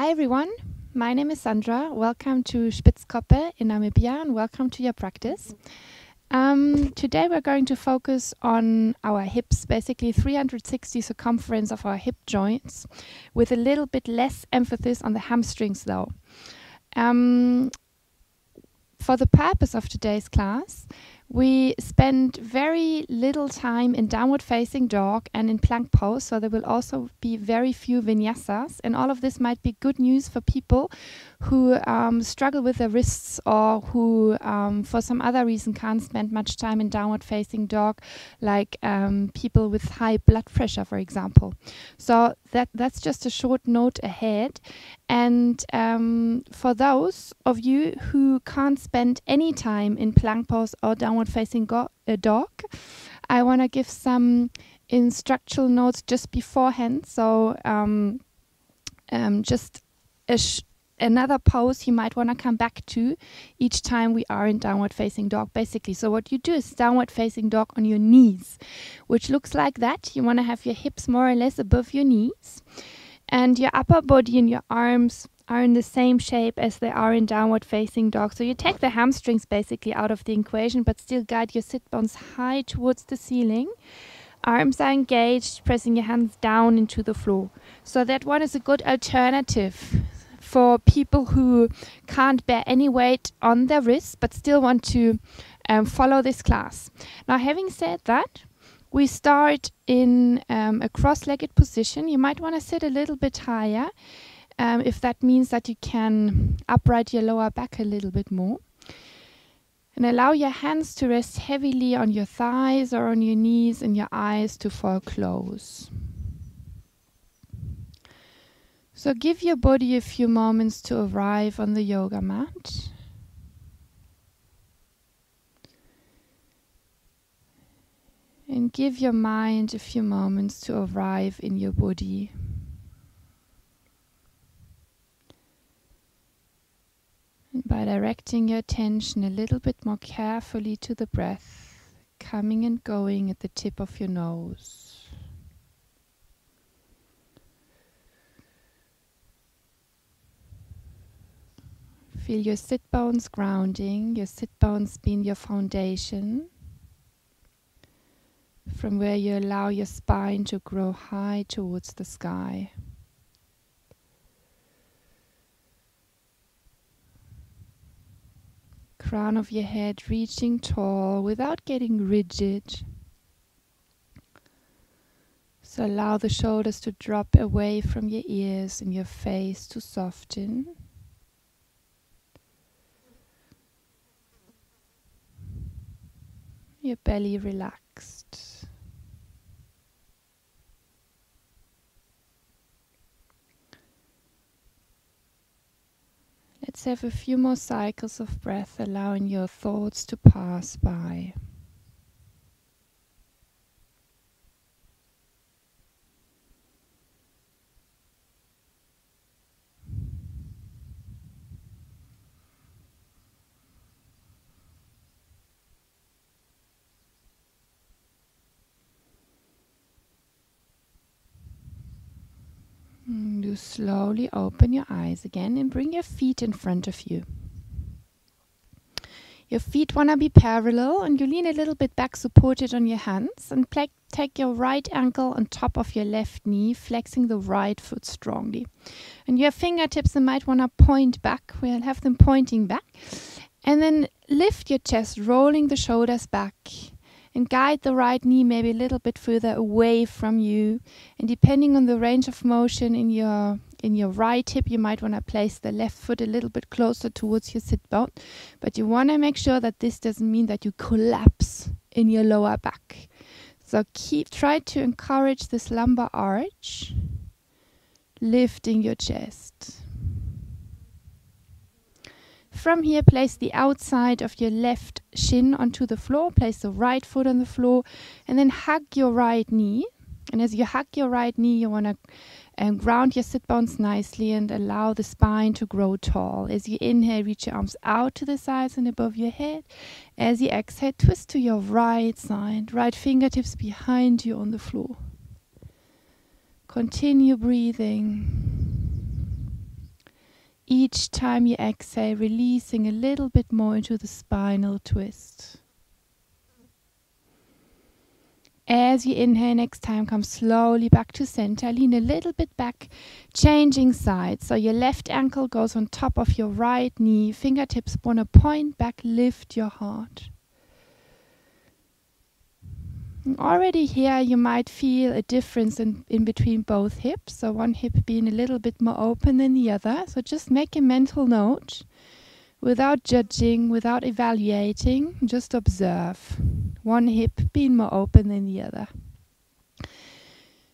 Hi everyone, my name is Sandra. Welcome to Spitzkoppe in Namibia and welcome to your practice. Today we're going to focus on our hips, basically 360 circumference of our hip joints, with a little bit less emphasis on the hamstrings though. For the purpose of today's class, we spend very little time in downward facing dog and in plank pose, so there will also be very few vinyasas, and all of this might be good news for people who struggle with their wrists or who for some other reason can't spend much time in downward facing dog, like people with high blood pressure, for example. So that's just a short note ahead. And for those of you who can't spend any time in plank pose or downward facing dog, I want to give some instructional notes just beforehand. So just another pose you might want to come back to each time we are in downward facing dog, basically. So what you do is downward facing dog on your knees, which looks like that. You want to have your hips more or less above your knees, and your upper body and your arms are in the same shape as they are in downward facing dog. So you take the hamstrings basically out of the equation, but still guide your sit bones high towards the ceiling. Arms are engaged, pressing your hands down into the floor. So that one is a good alternative for people who can't bear any weight on their wrists, but still want to follow this class. Now, having said that, we start in a cross-legged position. You might want to sit a little bit higher if that means that you can upright your lower back a little bit more. And allow your hands to rest heavily on your thighs or on your knees and your eyes to fall close. So give your body a few moments to arrive on the yoga mat. And give your mind a few moments to arrive in your body. And by directing your attention a little bit more carefully to the breath, coming and going at the tip of your nose. Feel your sit bones grounding, your sit bones being your foundation, from where you allow your spine to grow high towards the sky. Crown of your head reaching tall without getting rigid. So allow the shoulders to drop away from your ears and your face to soften. Your belly relaxed. Let's have a few more cycles of breath, allowing your thoughts to pass by. You slowly open your eyes again and bring your feet in front of you. Your feet want to be parallel, and you lean a little bit back, supported on your hands, and take your right ankle on top of your left knee, flexing the right foot strongly. And your fingertips might want to point back. We'll have them pointing back. And then lift your chest, rolling the shoulders back. And guide the right knee maybe a little bit further away from you. And depending on the range of motion in your right hip, you might want to place the left foot a little bit closer towards your sit bone. But you want to make sure that this doesn't mean that you collapse in your lower back. So try to encourage this lumbar arch, lifting your chest. From here, place the outside of your left shin onto the floor, place the right foot on the floor, and then hug your right knee. And as you hug your right knee, you want to ground your sit bones nicely and allow the spine to grow tall. As you inhale, reach your arms out to the sides and above your head. As you exhale, twist to your right side, right fingertips behind you on the floor. Continue breathing. Each time you exhale, releasing a little bit more into the spinal twist. As you inhale, next time, come slowly back to center. Lean a little bit back, changing sides. So your left ankle goes on top of your right knee. Fingertips want to point back, lift your heart. And already here, you might feel a difference in between both hips. So one hip being a little bit more open than the other. So just make a mental note. Without judging, without evaluating, just observe. One hip being more open than the other.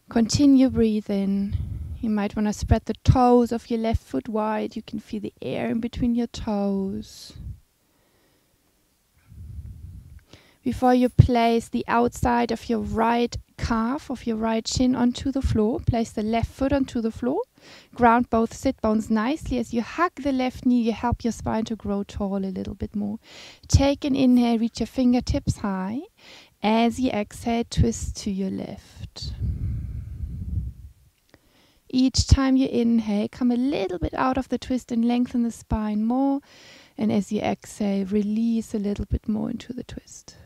Continue breathing. You might want to spread the toes of your left foot wide. You can feel the air in between your toes. Before you place the outside of your right calf, of your right shin onto the floor, place the left foot onto the floor. Ground both sit bones nicely. As you hug the left knee, you help your spine to grow tall a little bit more. Take an inhale, reach your fingertips high. As you exhale, twist to your left. Each time you inhale, come a little bit out of the twist and lengthen the spine more. And as you exhale, release a little bit more into the twist.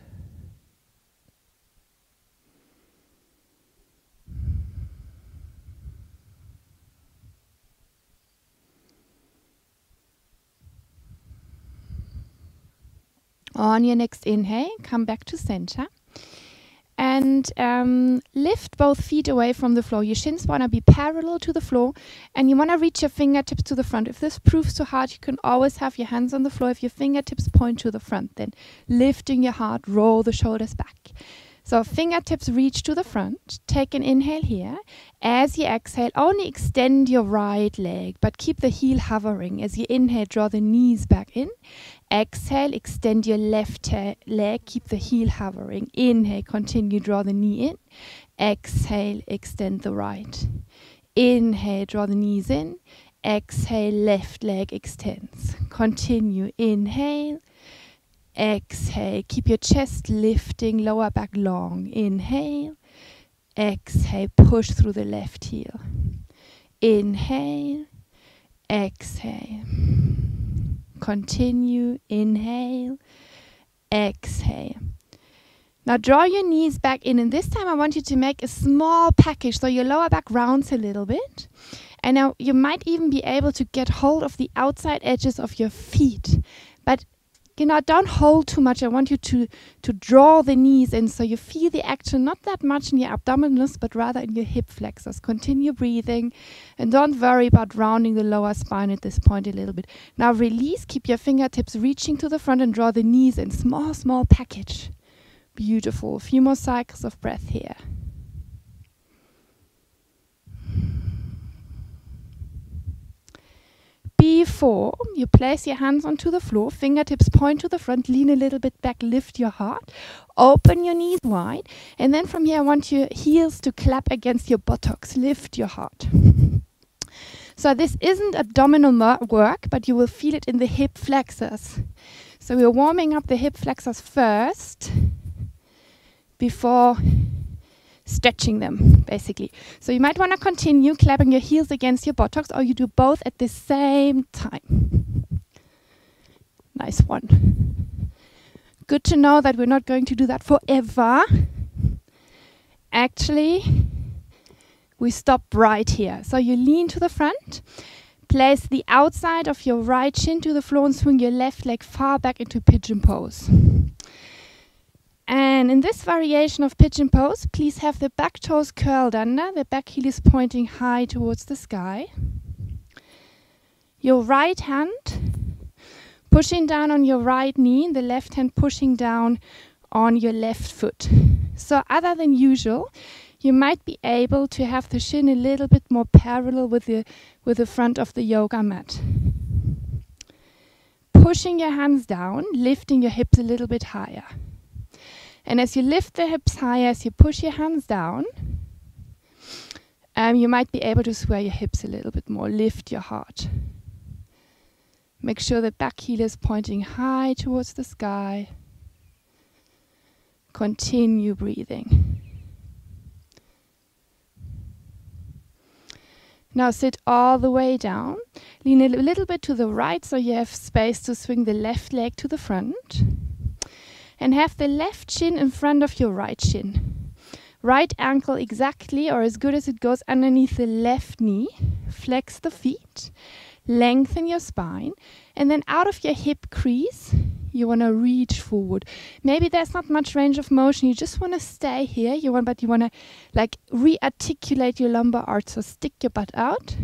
On your next inhale, come back to center and lift both feet away from the floor. Your shins want to be parallel to the floor and you want to reach your fingertips to the front. If this proves too hard, you can always have your hands on the floor. If your fingertips point to the front, then lifting your heart, roll the shoulders back. So fingertips reach to the front. Take an inhale here. As you exhale, only extend your right leg, but keep the heel hovering. As you inhale, draw the knees back in. Exhale, extend your left leg, keep the heel hovering. Inhale, continue, draw the knee in. Exhale, extend the right. Inhale, draw the knees in. Exhale, left leg extends. Continue, inhale. Exhale, keep your chest lifting, lower back long. Inhale. Exhale, push through the left heel. Inhale. Exhale. Continue, inhale. Exhale. Now draw your knees back in, and this time I want you to make a small package so your lower back rounds a little bit. And now you might even be able to get hold of the outside edges of your feet. But don't hold too much. I want you to draw the knees in so you feel the action not that much in your abdominals, but rather in your hip flexors. Continue breathing and don't worry about rounding the lower spine at this point a little bit. Now release, keep your fingertips reaching to the front and draw the knees in. Small, small package. Beautiful. A few more cycles of breath here. Before you place your hands onto the floor, fingertips point to the front, lean a little bit back, lift your heart, open your knees wide, and then from here I want your heels to clap against your buttocks, lift your heart. So this isn't abdominal work, but you will feel it in the hip flexors. So we're warming up the hip flexors first before stretching them, basically. So you might want to continue clapping your heels against your buttocks, or you do both at the same time. Nice one. Good to know that we're not going to do that forever. Actually, we stop right here. So you lean to the front, place the outside of your right shin to the floor and swing your left leg far back into pigeon pose. And in this variation of pigeon pose, please have the back toes curled under. The back heel is pointing high towards the sky. Your right hand pushing down on your right knee, the left hand pushing down on your left foot. So other than usual, you might be able to have the shin a little bit more parallel with the front of the yoga mat. Pushing your hands down, lifting your hips a little bit higher. And as you lift the hips higher, as you push your hands down, you might be able to sway your hips a little bit more, lift your heart. Make sure the back heel is pointing high towards the sky. Continue breathing. Now sit all the way down. Lean a little bit to the right so you have space to swing the left leg to the front. And have the left shin in front of your right shin. Right ankle exactly, or as good as it goes, underneath the left knee. Flex the feet. Lengthen your spine. And then out of your hip crease, you want to reach forward. Maybe there's not much range of motion. You just want to stay here. But you want to like re-articulate your lumbar arch. So stick your butt out.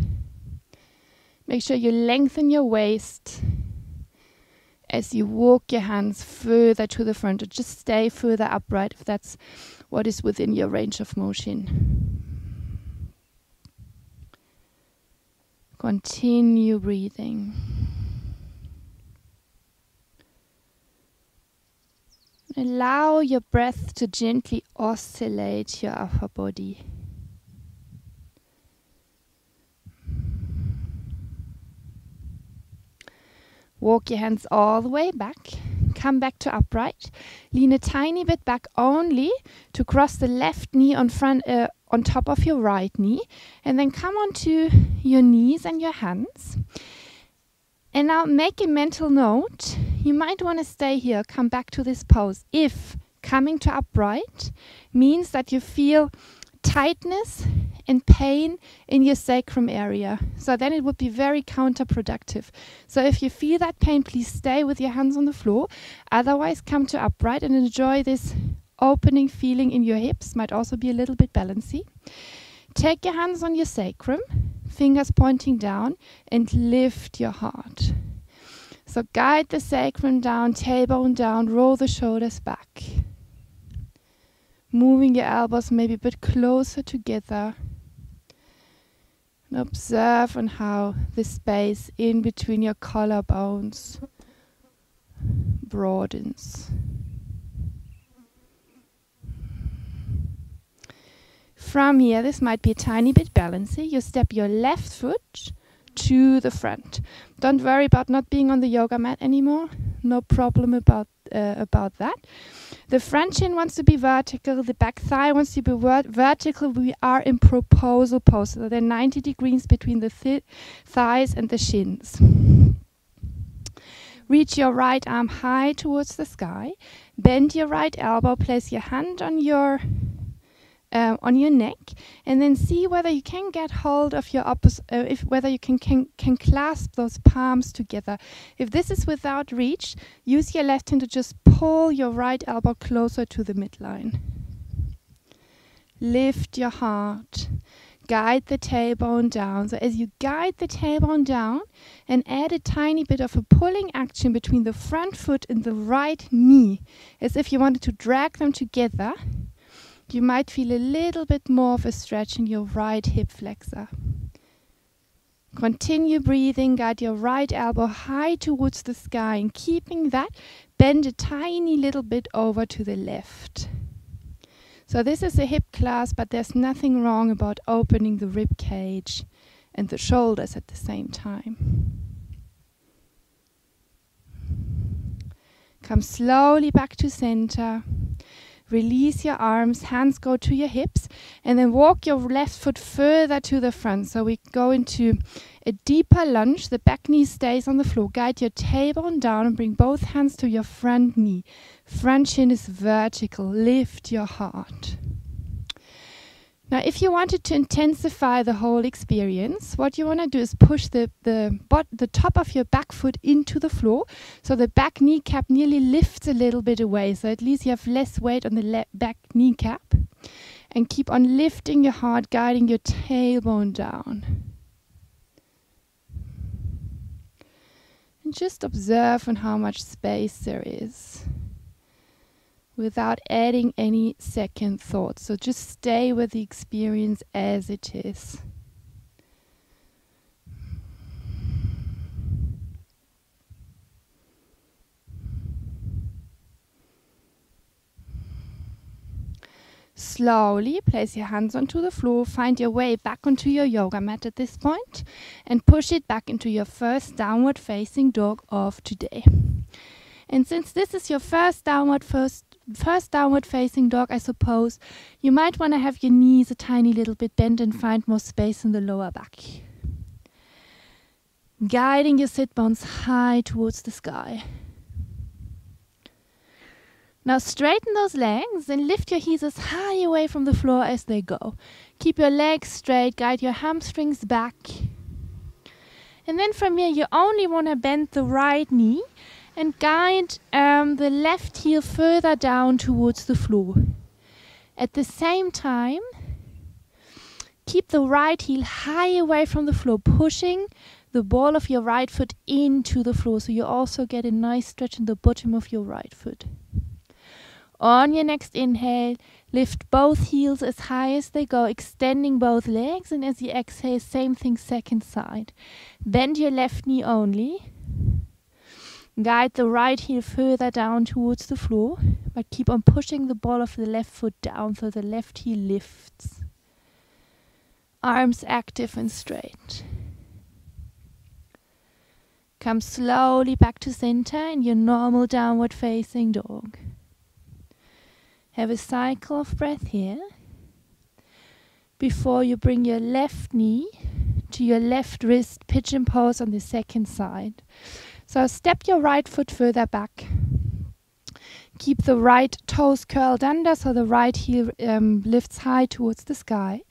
Make sure you lengthen your waist as you walk your hands further to the front. Or just stay further upright if that's what is within your range of motion. Continue breathing. Allow your breath to gently oscillate your upper body. Walk your hands all the way back. Come back to upright. Lean a tiny bit back only to cross the left knee on top of your right knee. And then come onto your knees and your hands. And now make a mental note. You might want to stay here, come back to this pose. If coming to upright means that you feel tightness and pain in your sacrum area. So then it would be very counterproductive. So if you feel that pain, please stay with your hands on the floor. Otherwise, come to upright and enjoy this opening feeling in your hips. Might also be a little bit balancy. Take your hands on your sacrum, fingers pointing down, and lift your heart. So guide the sacrum down, tailbone down, roll the shoulders back. Moving your elbows maybe a bit closer together. And observe on how the space in between your collarbones broadens. From here, this might be a tiny bit balancy. You step your left foot to the front. Don't worry about not being on the yoga mat anymore. No problem about that. The front shin wants to be vertical. The back thigh wants to be vertical. We are in proposal pose. So there are 90 degrees between the thighs and the shins. Reach your right arm high towards the sky. Bend your right elbow. Place your hand on your neck, and then see whether you can get hold of your whether you can clasp those palms together. If this is without reach, use your left hand to just pull your right elbow closer to the midline. Lift your heart. Guide the tailbone down. So as you guide the tailbone down and add a tiny bit of a pulling action between the front foot and the right knee, as if you wanted to drag them together, you might feel a little bit more of a stretch in your right hip flexor. Continue breathing, guide your right elbow high towards the sky, and keeping that, bend a tiny little bit over to the left. So this is a hip class, but there's nothing wrong about opening the rib cage and the shoulders at the same time. Come slowly back to center. Release your arms, hands go to your hips, and then walk your left foot further to the front. So we go into a deeper lunge. The back knee stays on the floor. Guide your tailbone down and bring both hands to your front knee. Front shin is vertical. Lift your heart. Now, if you wanted to intensify the whole experience, what you want to do is push the top of your back foot into the floor, so the back kneecap nearly lifts a little bit away, so at least you have less weight on the back kneecap. And keep on lifting your heart, guiding your tailbone down. And just observe on how much space there is, without adding any second thoughts. So just stay with the experience as it is. Slowly place your hands onto the floor, find your way back onto your yoga mat at this point, and push it back into your first downward facing dog of today. And since this is your first downward first downward facing dog, I suppose, you might want to have your knees a tiny little bit bent and find more space in the lower back. Guiding your sit bones high towards the sky. Now straighten those legs and lift your heels as high away from the floor as they go. Keep your legs straight, guide your hamstrings back. And then from here you only want to bend the right knee and guide the left heel further down towards the floor. At the same time, keep the right heel high away from the floor, pushing the ball of your right foot into the floor, so you also get a nice stretch in the bottom of your right foot. On your next inhale, lift both heels as high as they go, extending both legs, and as you exhale, same thing second side. Bend your left knee only. Guide the right heel further down towards the floor, but keep on pushing the ball of the left foot down so the left heel lifts. Arms active and straight. Come slowly back to center in your normal downward facing dog. Have a cycle of breath here before you bring your left knee to your left wrist, pigeon pose on the second side. So step your right foot further back. Keep the right toes curled under so the right heel lifts high towards the sky.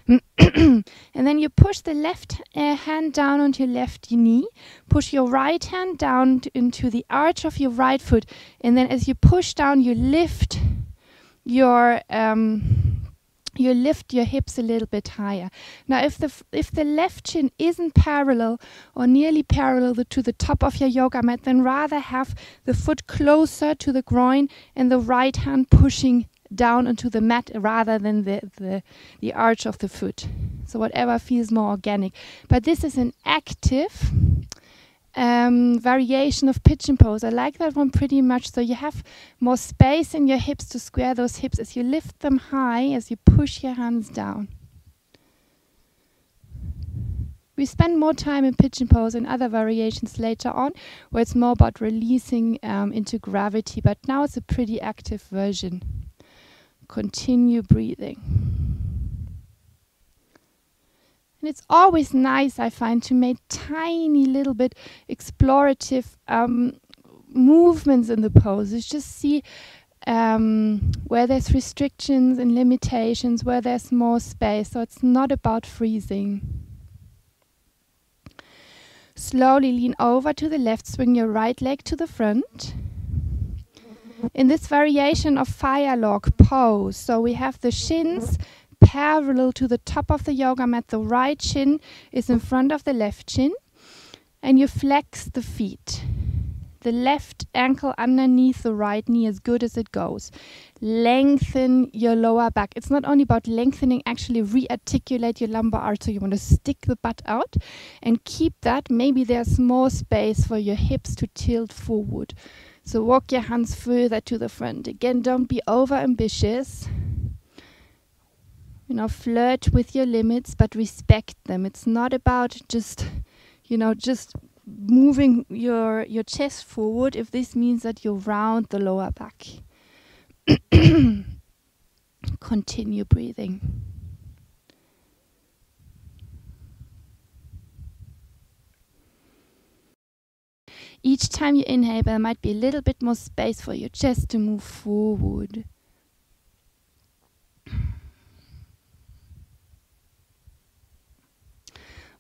And then you push the left hand down onto your left knee. Push your right hand down into the arch of your right foot. And then as you push down, you lift your hips a little bit higher. Now if the left shin isn't parallel or nearly parallel to the top of your yoga mat, then rather have the foot closer to the groin and the right hand pushing down onto the mat rather than the arch of the foot. So whatever feels more organic. But this is an active variation of pigeon pose. I like that one pretty much. So you have more space in your hips to square those hips as you lift them high, as you push your hands down. We spend more time in pigeon pose and other variations later on, where it's more about releasing into gravity, but now it's a pretty active version. Continue breathing. And it's always nice, I find, to make tiny little bit explorative movements in the poses. Just see where there's restrictions and limitations, where there's more space. So it's not about freezing. Slowly lean over to the left, swing your right leg to the front. In this variation of fire log pose, so we have the shins parallel to the top of the yoga mat. The right shin is in front of the left shin, and you flex the feet. The left ankle underneath the right knee as good as it goes. Lengthen your lower back. It's not only about lengthening, actually re-articulate your lumbar arch, so you want to stick the butt out and keep that. Maybe there's more space for your hips to tilt forward. So walk your hands further to the front. Again, don't be over ambitious. Flirt with your limits, but respect them. It's not about just moving your chest forward if this means that you round the lower back. Continue breathing. Each time you inhale, there might be a little bit more space for your chest to move forward.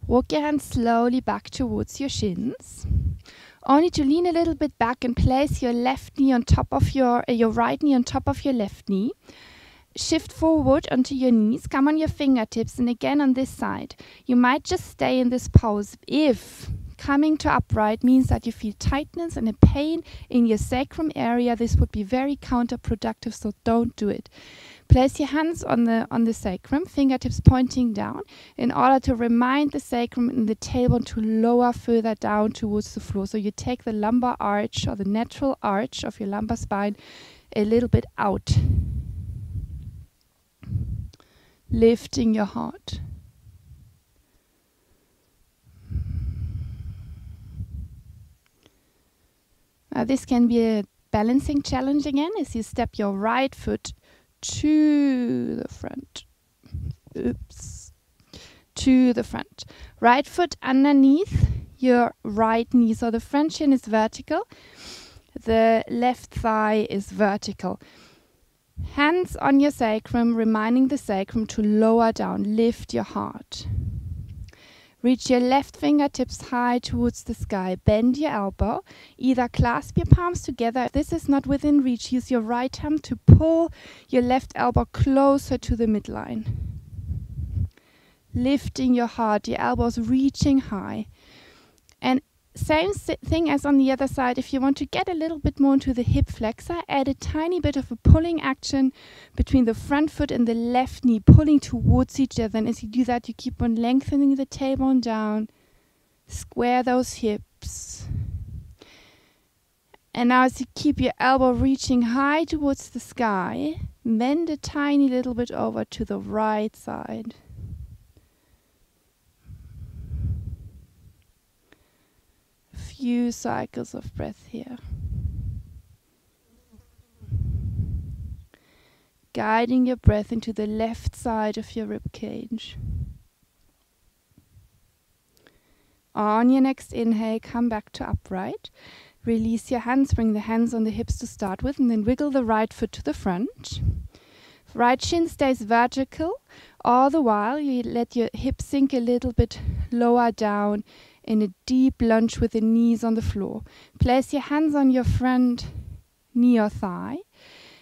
Walk your hands slowly back towards your shins. Only to lean a little bit back and place your left knee on top of your right knee on top of your left knee. Shift forward onto your knees. Come on your fingertips, and again on this side. You might just stay in this pose if coming to upright means that you feel tightness and a pain in your sacrum area. This would be very counterproductive, so don't do it. Place your hands on the sacrum, fingertips pointing down, in order to remind the sacrum and the tailbone to lower further down towards the floor. So you take the lumbar arch, or the natural arch of your lumbar spine, a little bit out. Lifting your heart. Now this can be a balancing challenge again as you step your right foot to the front. Oops. To the front. Right foot underneath your right knee. So the front shin is vertical. The left thigh is vertical. Hands on your sacrum, reminding the sacrum to lower down. Lift your heart. Reach your left fingertips high towards the sky. Bend your elbow. Either clasp your palms together. If this is not within reach, use your right hand to pull your left elbow closer to the midline. Lifting your heart, your elbows reaching high. And same thing as on the other side. If you want to get a little bit more into the hip flexor, add a tiny bit of a pulling action between the front foot and the left knee, pulling towards each other. And as you do that, you keep on lengthening the tailbone down. Square those hips. And now as you keep your elbow reaching high towards the sky, bend a tiny little bit over to the right side. Few cycles of breath here. Guiding your breath into the left side of your rib cage. On your next inhale, come back to upright. Release your hands, bring the hands on the hips to start with, and then wiggle the right foot to the front. Right shin stays vertical. All the while, you let your hips sink a little bit lower down in a deep lunge with the knees on the floor. Place your hands on your front knee or thigh.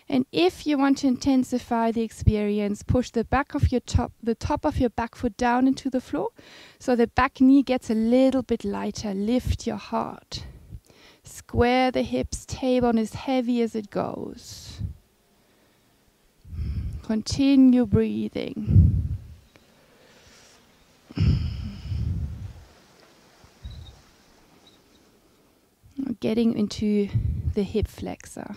And if you want to intensify the experience, push the top of your back foot down into the floor so the back knee gets a little bit lighter. Lift your heart. Square the hips, tailbone as heavy as it goes. Continue breathing. Getting into the hip flexor.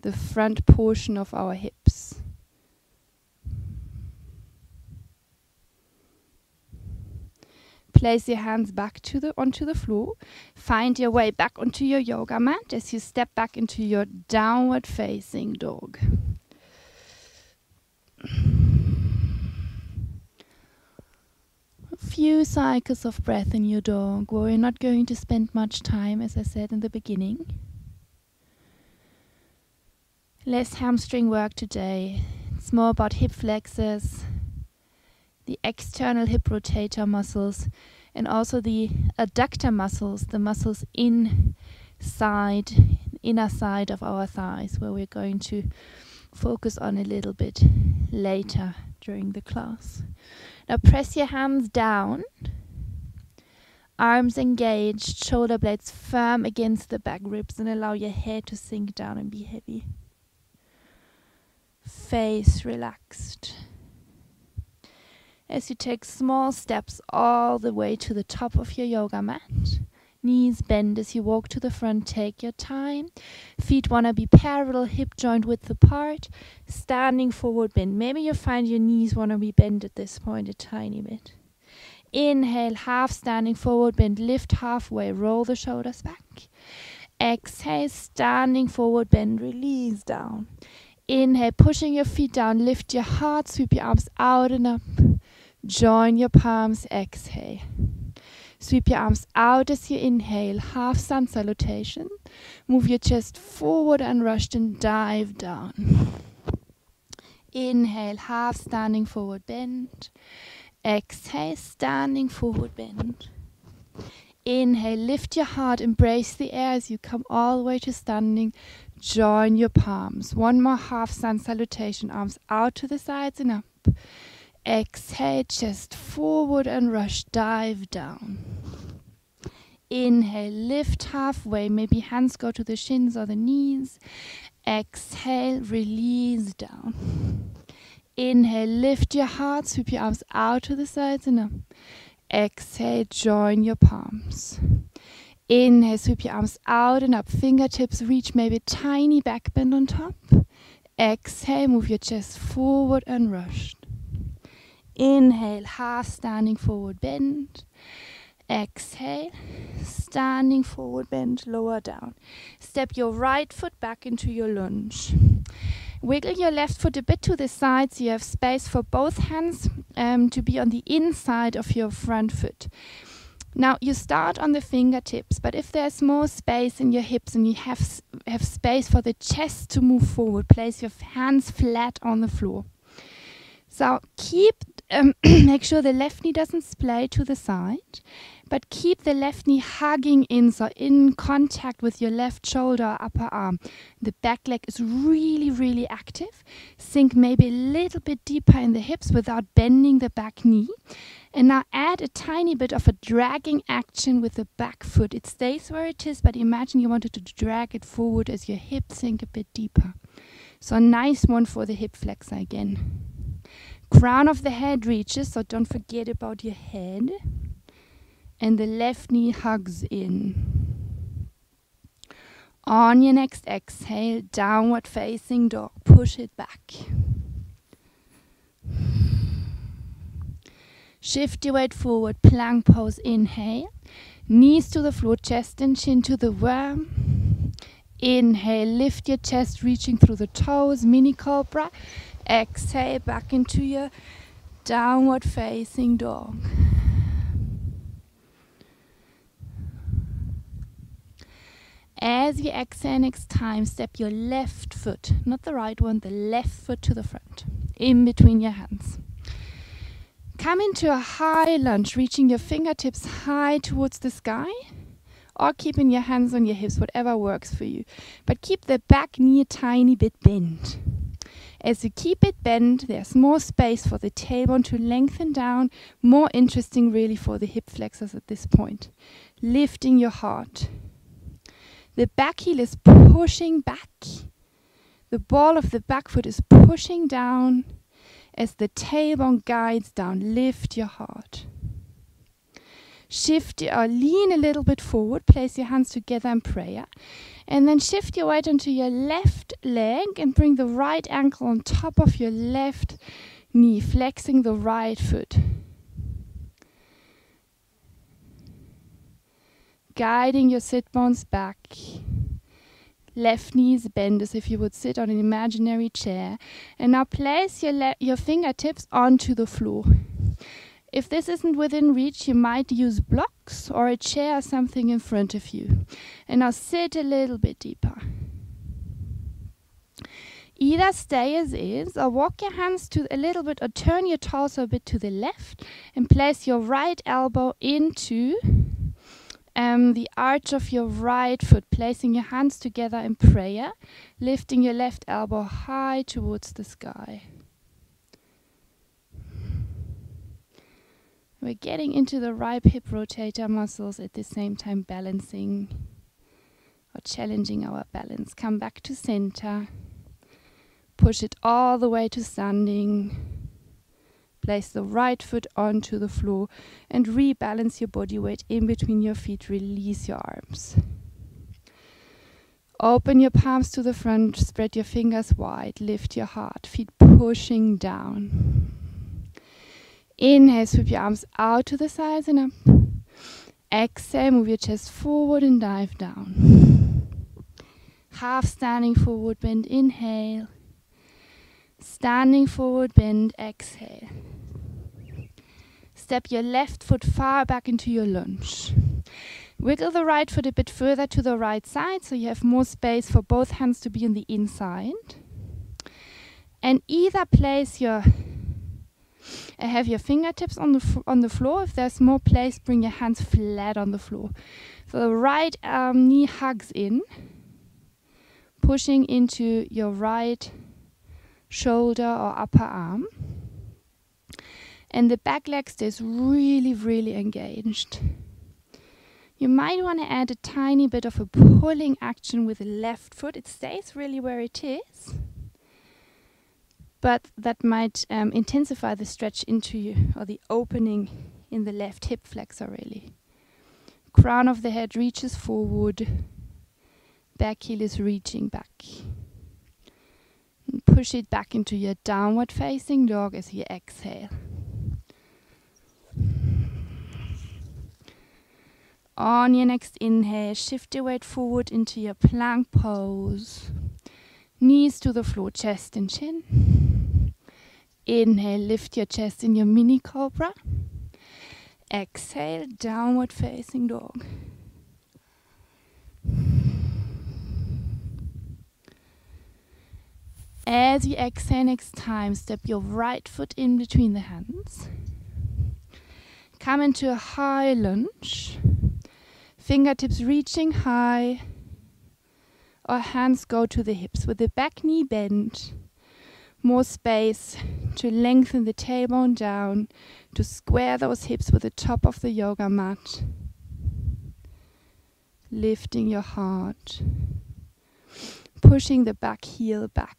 The front portion of our hips. Place your hands back onto the floor. Find your way back onto your yoga mat as you step back into your downward facing dog. Few cycles of breath in your dog. We're not going to spend much time, as I said in the beginning. Less hamstring work today. It's more about hip flexors, the external hip rotator muscles, and also the adductor muscles, the muscles inner side of our thighs, where we're going to focus on a little bit later during the class. Now press your hands down, arms engaged, shoulder blades firm against the back ribs, and allow your head to sink down and be heavy. Face relaxed. As you take small steps all the way to the top of your yoga mat, knees bend as you walk to the front, take your time. Feet want to be parallel, hip joint width apart. Standing forward bend. Maybe you find your knees want to be bent at this point a tiny bit. Inhale, half standing forward bend, lift halfway, roll the shoulders back. Exhale, standing forward bend, release down. Inhale, pushing your feet down, lift your heart, sweep your arms out and up. Join your palms, exhale. Sweep your arms out as you inhale, half sun salutation. Move your chest forward unrushed and dive down. Inhale, half standing forward bend. Exhale, standing forward bend. Inhale, lift your heart, embrace the air as you come all the way to standing. Join your palms. One more half sun salutation, arms out to the sides and up. Exhale, chest forward and rush, dive down. Inhale, lift halfway, maybe hands go to the shins or the knees. Exhale, release down. Inhale, lift your heart, sweep your arms out to the sides and up. Exhale, join your palms. Inhale, sweep your arms out and up, fingertips reach maybe a tiny back bend on top. Exhale, move your chest forward and rush. Inhale, half standing forward bend. Exhale, standing forward bend, lower down. Step your right foot back into your lunge. Wiggle your left foot a bit to the side so you have space for both hands to be on the inside of your front foot. Now you start on the fingertips, but if there's more space in your hips and you have space for the chest to move forward, place your hands flat on the floor. So make sure the left knee doesn't splay to the side, but keep the left knee hugging in, so in contact with your left shoulder, upper arm. The back leg is really, really active. Sink maybe a little bit deeper in the hips without bending the back knee. And now add a tiny bit of a dragging action with the back foot. It stays where it is, but imagine you wanted to drag it forward as your hips sink a bit deeper. So a nice one for the hip flexor again. Crown of the head reaches, so don't forget about your head. And the left knee hugs in. On your next exhale, downward facing dog. Push it back. Shift your weight forward, plank pose, inhale. Knees to the floor, chest and chin to the worm. Inhale, lift your chest, reaching through the toes, mini cobra. Exhale, back into your downward facing dog. As you exhale next time, step your left foot, not the right one, the left foot to the front, in between your hands. Come into a high lunge, reaching your fingertips high towards the sky, or keeping your hands on your hips, whatever works for you. But keep the back knee a tiny bit bent. As you keep it bent, there's more space for the tailbone to lengthen down, more interesting really for the hip flexors at this point. Lifting your heart. The back heel is pushing back. The ball of the back foot is pushing down. As the tailbone guides down, lift your heart. Lean a little bit forward, place your hands together in prayer, and then shift your weight onto your left leg and bring the right ankle on top of your left knee, flexing the right foot. Guiding your sit bones back. Left knee is bent as if you would sit on an imaginary chair. And now place your fingertips onto the floor. If this isn't within reach, you might use blocks or a chair or something in front of you. And now sit a little bit deeper. Either stay as is or walk your hands to a little bit or turn your torso a bit to the left and place your right elbow into the arch of your right foot, placing your hands together in prayer, lifting your left elbow high towards the sky. We're getting into the right hip rotator muscles at the same time balancing or challenging our balance. Come back to center. Push it all the way to standing. Place the right foot onto the floor and rebalance your body weight in between your feet. Release your arms. Open your palms to the front. Spread your fingers wide. Lift your heart. Feet pushing down. Inhale, sweep your arms out to the sides and up. Exhale, move your chest forward and dive down. Half standing forward bend, inhale. Standing forward bend, exhale. Step your left foot far back into your lunge. Wiggle the right foot a bit further to the right side so you have more space for both hands to be on the inside. And either place have your fingertips on the floor. If there's more place, bring your hands flat on the floor. So the right knee hugs in, pushing into your right shoulder or upper arm. And the back leg stays really, really engaged. You might want to add a tiny bit of a pulling action with the left foot. It stays really where it is, but that might intensify the stretch into you, or the opening in the left hip flexor really. Crown of the head reaches forward. Back heel is reaching back. And push it back into your downward facing dog as you exhale. On your next inhale, shift your weight forward into your plank pose. Knees to the floor, chest and chin. Inhale, lift your chest in your mini cobra. Exhale, downward facing dog. As you exhale next time, step your right foot in between the hands. Come into a high lunge. Fingertips reaching high, or hands go to the hips with the back knee bent. More space to lengthen the tailbone down, to square those hips with the top of the yoga mat. Lifting your heart, pushing the back heel back.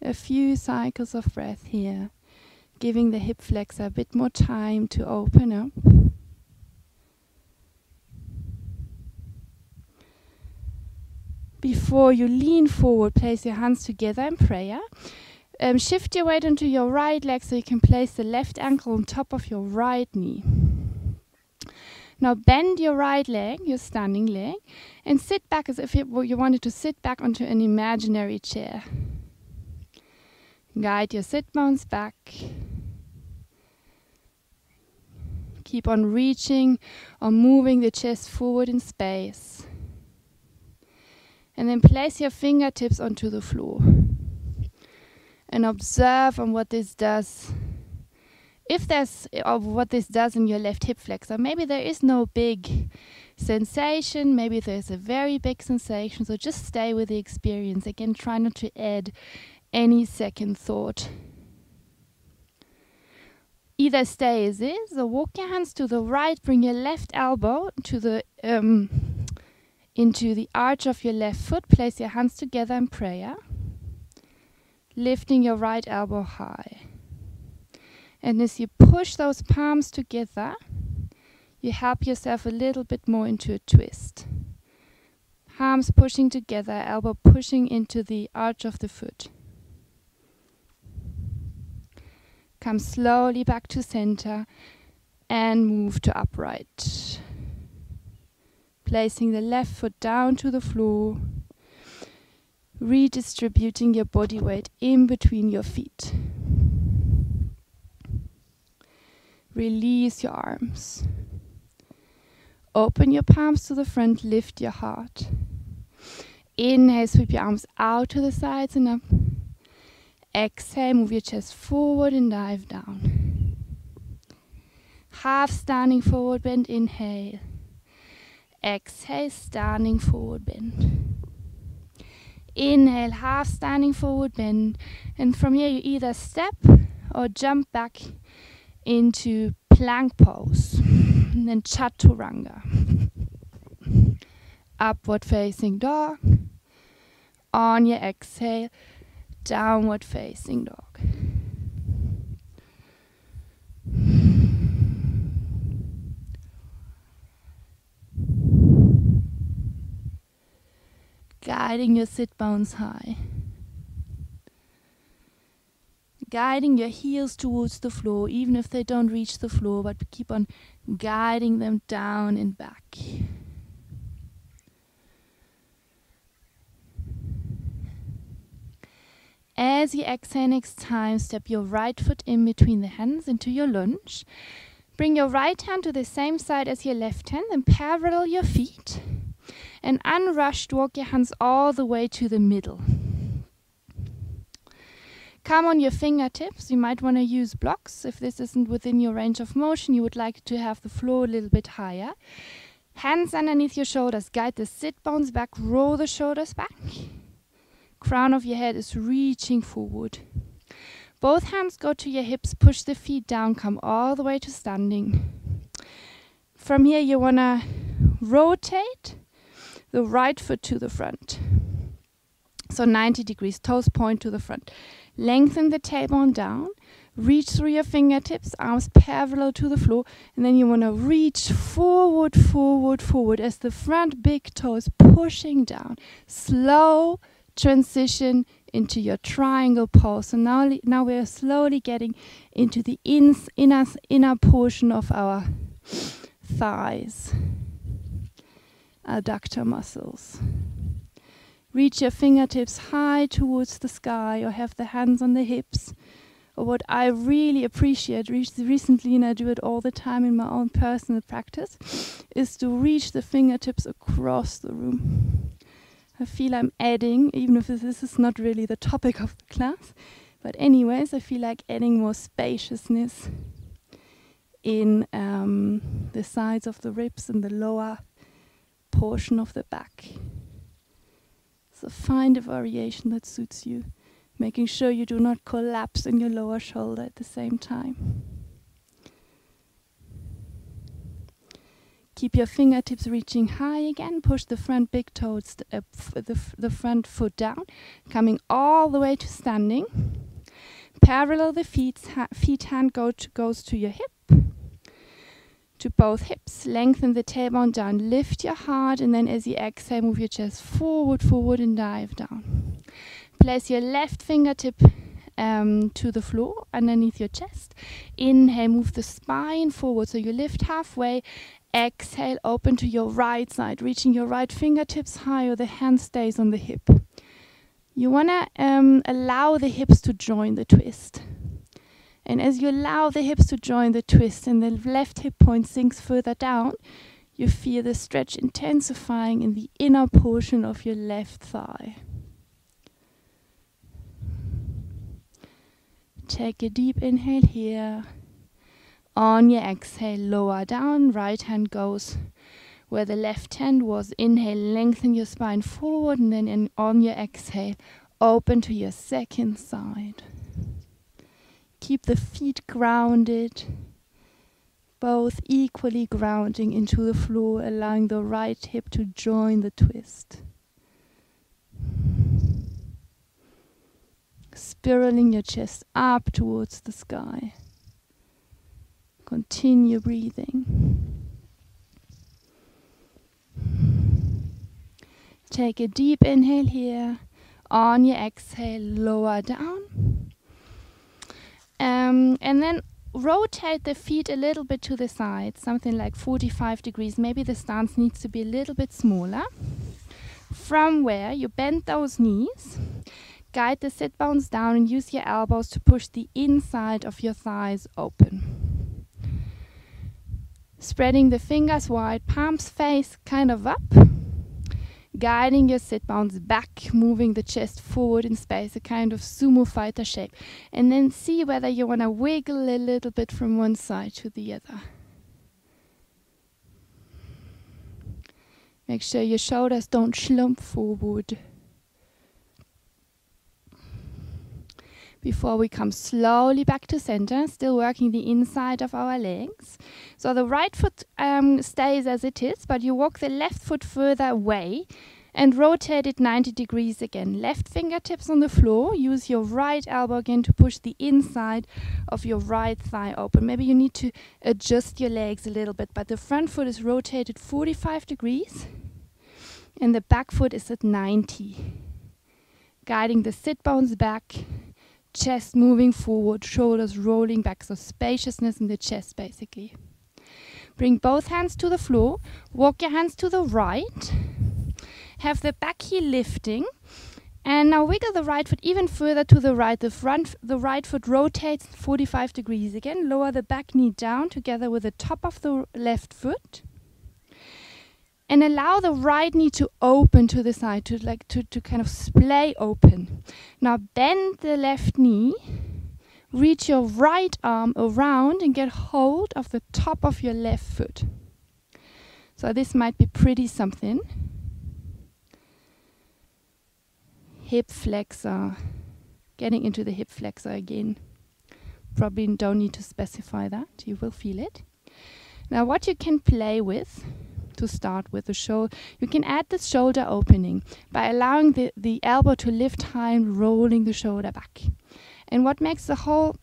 A few cycles of breath here, giving the hip flexor a bit more time to open up. Before you lean forward, place your hands together in prayer. Shift your weight onto your right leg so you can place the left ankle on top of your right knee. Now bend your right leg, your standing leg, and sit back as if you wanted to sit back onto an imaginary chair. Guide your sit bones back. Keep on reaching or moving the chest forward in space. And then place your fingertips onto the floor. And observe on what this does. What this does in your left hip flexor. Maybe there is no big sensation. Maybe there's a very big sensation. So just stay with the experience. Again, try not to add any second thought. Either stay as is or walk your hands to the right. Bring your left elbow to the into the arch of your left foot. Place your hands together in prayer. Lifting your right elbow high. And as you push those palms together, you help yourself a little bit more into a twist. Palms pushing together, elbow pushing into the arch of the foot. Come slowly back to center and move to upright. Placing the left foot down to the floor. Redistributing your body weight in between your feet. Release your arms. Open your palms to the front, lift your heart. Inhale, sweep your arms out to the sides and up. Exhale, move your chest forward and dive down. Half standing forward bend, inhale. Exhale, standing forward bend. Inhale, half standing forward bend. And from here you either step or jump back into plank pose. And then chaturanga. Upward facing dog. On your exhale, downward facing dog. Guiding your sit bones high. Guiding your heels towards the floor, even if they don't reach the floor, but keep on guiding them down and back. As you exhale next time, step your right foot in between the hands into your lunge. Bring your right hand to the same side as your left hand and parallel your feet. And unrushed, walk your hands all the way to the middle. Come on your fingertips. You might want to use blocks. If this isn't within your range of motion, you would like to have the floor a little bit higher. Hands underneath your shoulders. Guide the sit bones back. Roll the shoulders back. Crown of your head is reaching forward. Both hands go to your hips. Push the feet down. Come all the way to standing. From here, you want to rotate the right foot to the front. So 90 degrees, toes point to the front. Lengthen the tailbone down. Reach through your fingertips, arms parallel to the floor. And then you want to reach forward, forward, forward as the front big toe is pushing down. Slow transition into your triangle pose. So now we are slowly getting into the inner portion of our thighs, adductor muscles. Reach your fingertips high towards the sky, or have the hands on the hips. Or what I really appreciate recently, and I do it all the time in my own personal practice, is to reach the fingertips across the room. I feel I'm adding, even if this is not really the topic of the class, but anyways, I feel like adding more spaciousness in the sides of the ribs and the lower portion of the back. So find a variation that suits you, making sure you do not collapse in your lower shoulder at the same time. Keep your fingertips reaching high again. Push the front big toes, the front foot down, coming all the way to standing. Parallel the feet hand goes to your hip, to both hips. Lengthen the tailbone down. Lift your heart, and then as you exhale, move your chest forward, and dive down. Place your left fingertip to the floor underneath your chest. Inhale, move the spine forward, so you lift halfway. Exhale, open to your right side, reaching your right fingertips higher, the hand stays on the hip. You want to allow the hips to join the twist. And as you allow the hips to join the twist and the left hip point sinks further down, you feel the stretch intensifying in the inner portion of your left thigh. Take a deep inhale here. On your exhale, lower down, right hand goes where the left hand was. Inhale, lengthen your spine forward, and then on your exhale, open to your second side. Keep the feet grounded, both equally grounding into the floor, allowing the right hip to join the twist. Spiraling your chest up towards the sky. Continue breathing. Take a deep inhale here. On your exhale, lower down. And then rotate the feet a little bit to the side, something like 45 degrees. Maybe the stance needs to be a little bit smaller. From where you bend those knees, guide the sit bones down and use your elbows to push the inside of your thighs open. Spreading the fingers wide, palms face kind of up. Guiding your sit bones back, moving the chest forward in space, a kind of sumo fighter shape. And then see whether you want to wiggle a little bit from one side to the other. Make sure your shoulders don't slump forward. Before we come slowly back to center, still working the inside of our legs. So the right foot stays as it is, but you walk the left foot further away and rotate it 90 degrees again. Left fingertips on the floor. Use your right elbow again to push the inside of your right thigh open. Maybe you need to adjust your legs a little bit, but the front foot is rotated 45 degrees and the back foot is at 90. Guiding the sit bones back. Chest moving forward, shoulders rolling back, so spaciousness in the chest basically. Bring both hands to the floor, walk your hands to the right, have the back heel lifting, and now wiggle the right foot even further to the right. The right foot rotates 45 degrees again, lower the back knee down together with the top of the left foot. And allow the right knee to open to the side, to kind of splay open. Now bend the left knee, reach your right arm around and get hold of the top of your left foot. So this might be pretty something. Hip flexor, getting into the hip flexor again. Probably don't need to specify that, you will feel it. Now what you can play with, to start with the shoulder, you can add the shoulder opening by allowing the elbow to lift high and rolling the shoulder back. And what makes the whole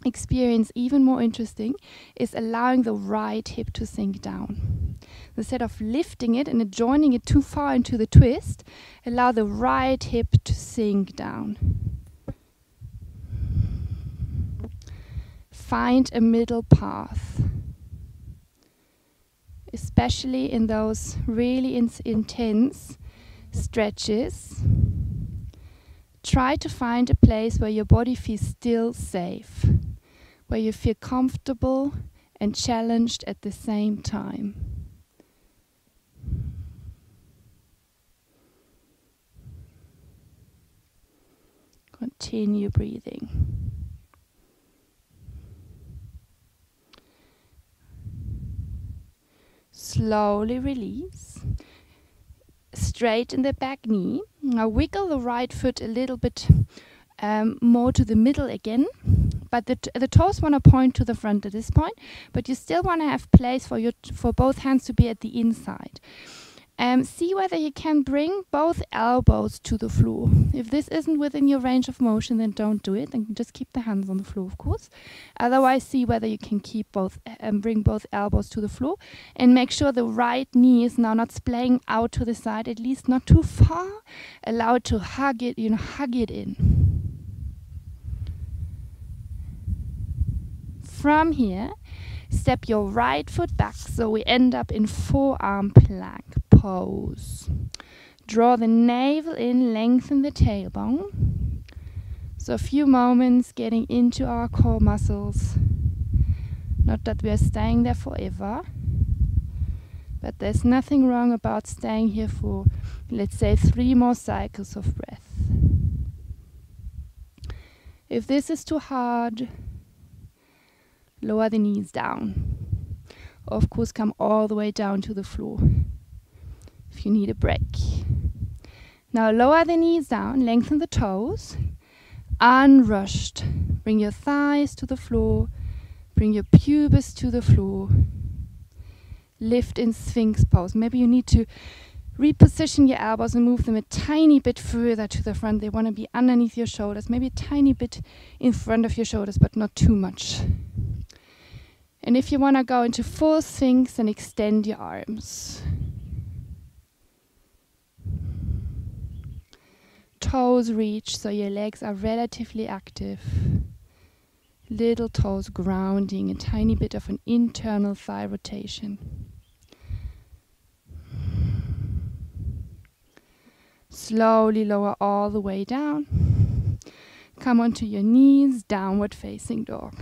experience even more interesting is allowing the right hip to sink down. Instead of lifting it and joining it too far into the twist, allow the right hip to sink down. Find a middle path, especially in those really intense stretches. Try to find a place where your body feels still safe, where you feel comfortable and challenged at the same time. Continue breathing. Slowly release. Straighten the back knee. Now wiggle the right foot a little bit more to the middle again. But the toes want to point to the front at this point, but you still want to have place for both hands to be at the inside. See whether you can bring both elbows to the floor. If this isn't within your range of motion, then don't do it. Then just keep the hands on the floor, of course. Otherwise, see whether you can keep both bring both elbows to the floor, and make sure the right knee is now not splaying out to the side, at least not too far. Allow it to hug it, hug it in. From here, step your right foot back so we end up in forearm plank pose. Draw the navel in, lengthen the tailbone. So a few moments getting into our core muscles. Not that we are staying there forever, but there's nothing wrong about staying here for, let's say, 3 more cycles of breath. If this is too hard, lower the knees down. Of course, come all the way down to the floor if you need a break. Now lower the knees down, lengthen the toes, unrushed. Bring your thighs to the floor, bring your pubis to the floor. Lift in Sphinx pose. Maybe you need to reposition your elbows and move them a tiny bit further to the front. They want to be underneath your shoulders, maybe a tiny bit in front of your shoulders, but not too much. And if you want to go into full Sphinx, then extend your arms. Toes reach, so your legs are relatively active. Little toes grounding, a tiny bit of an internal thigh rotation. Slowly lower all the way down. Come onto your knees, downward facing dog.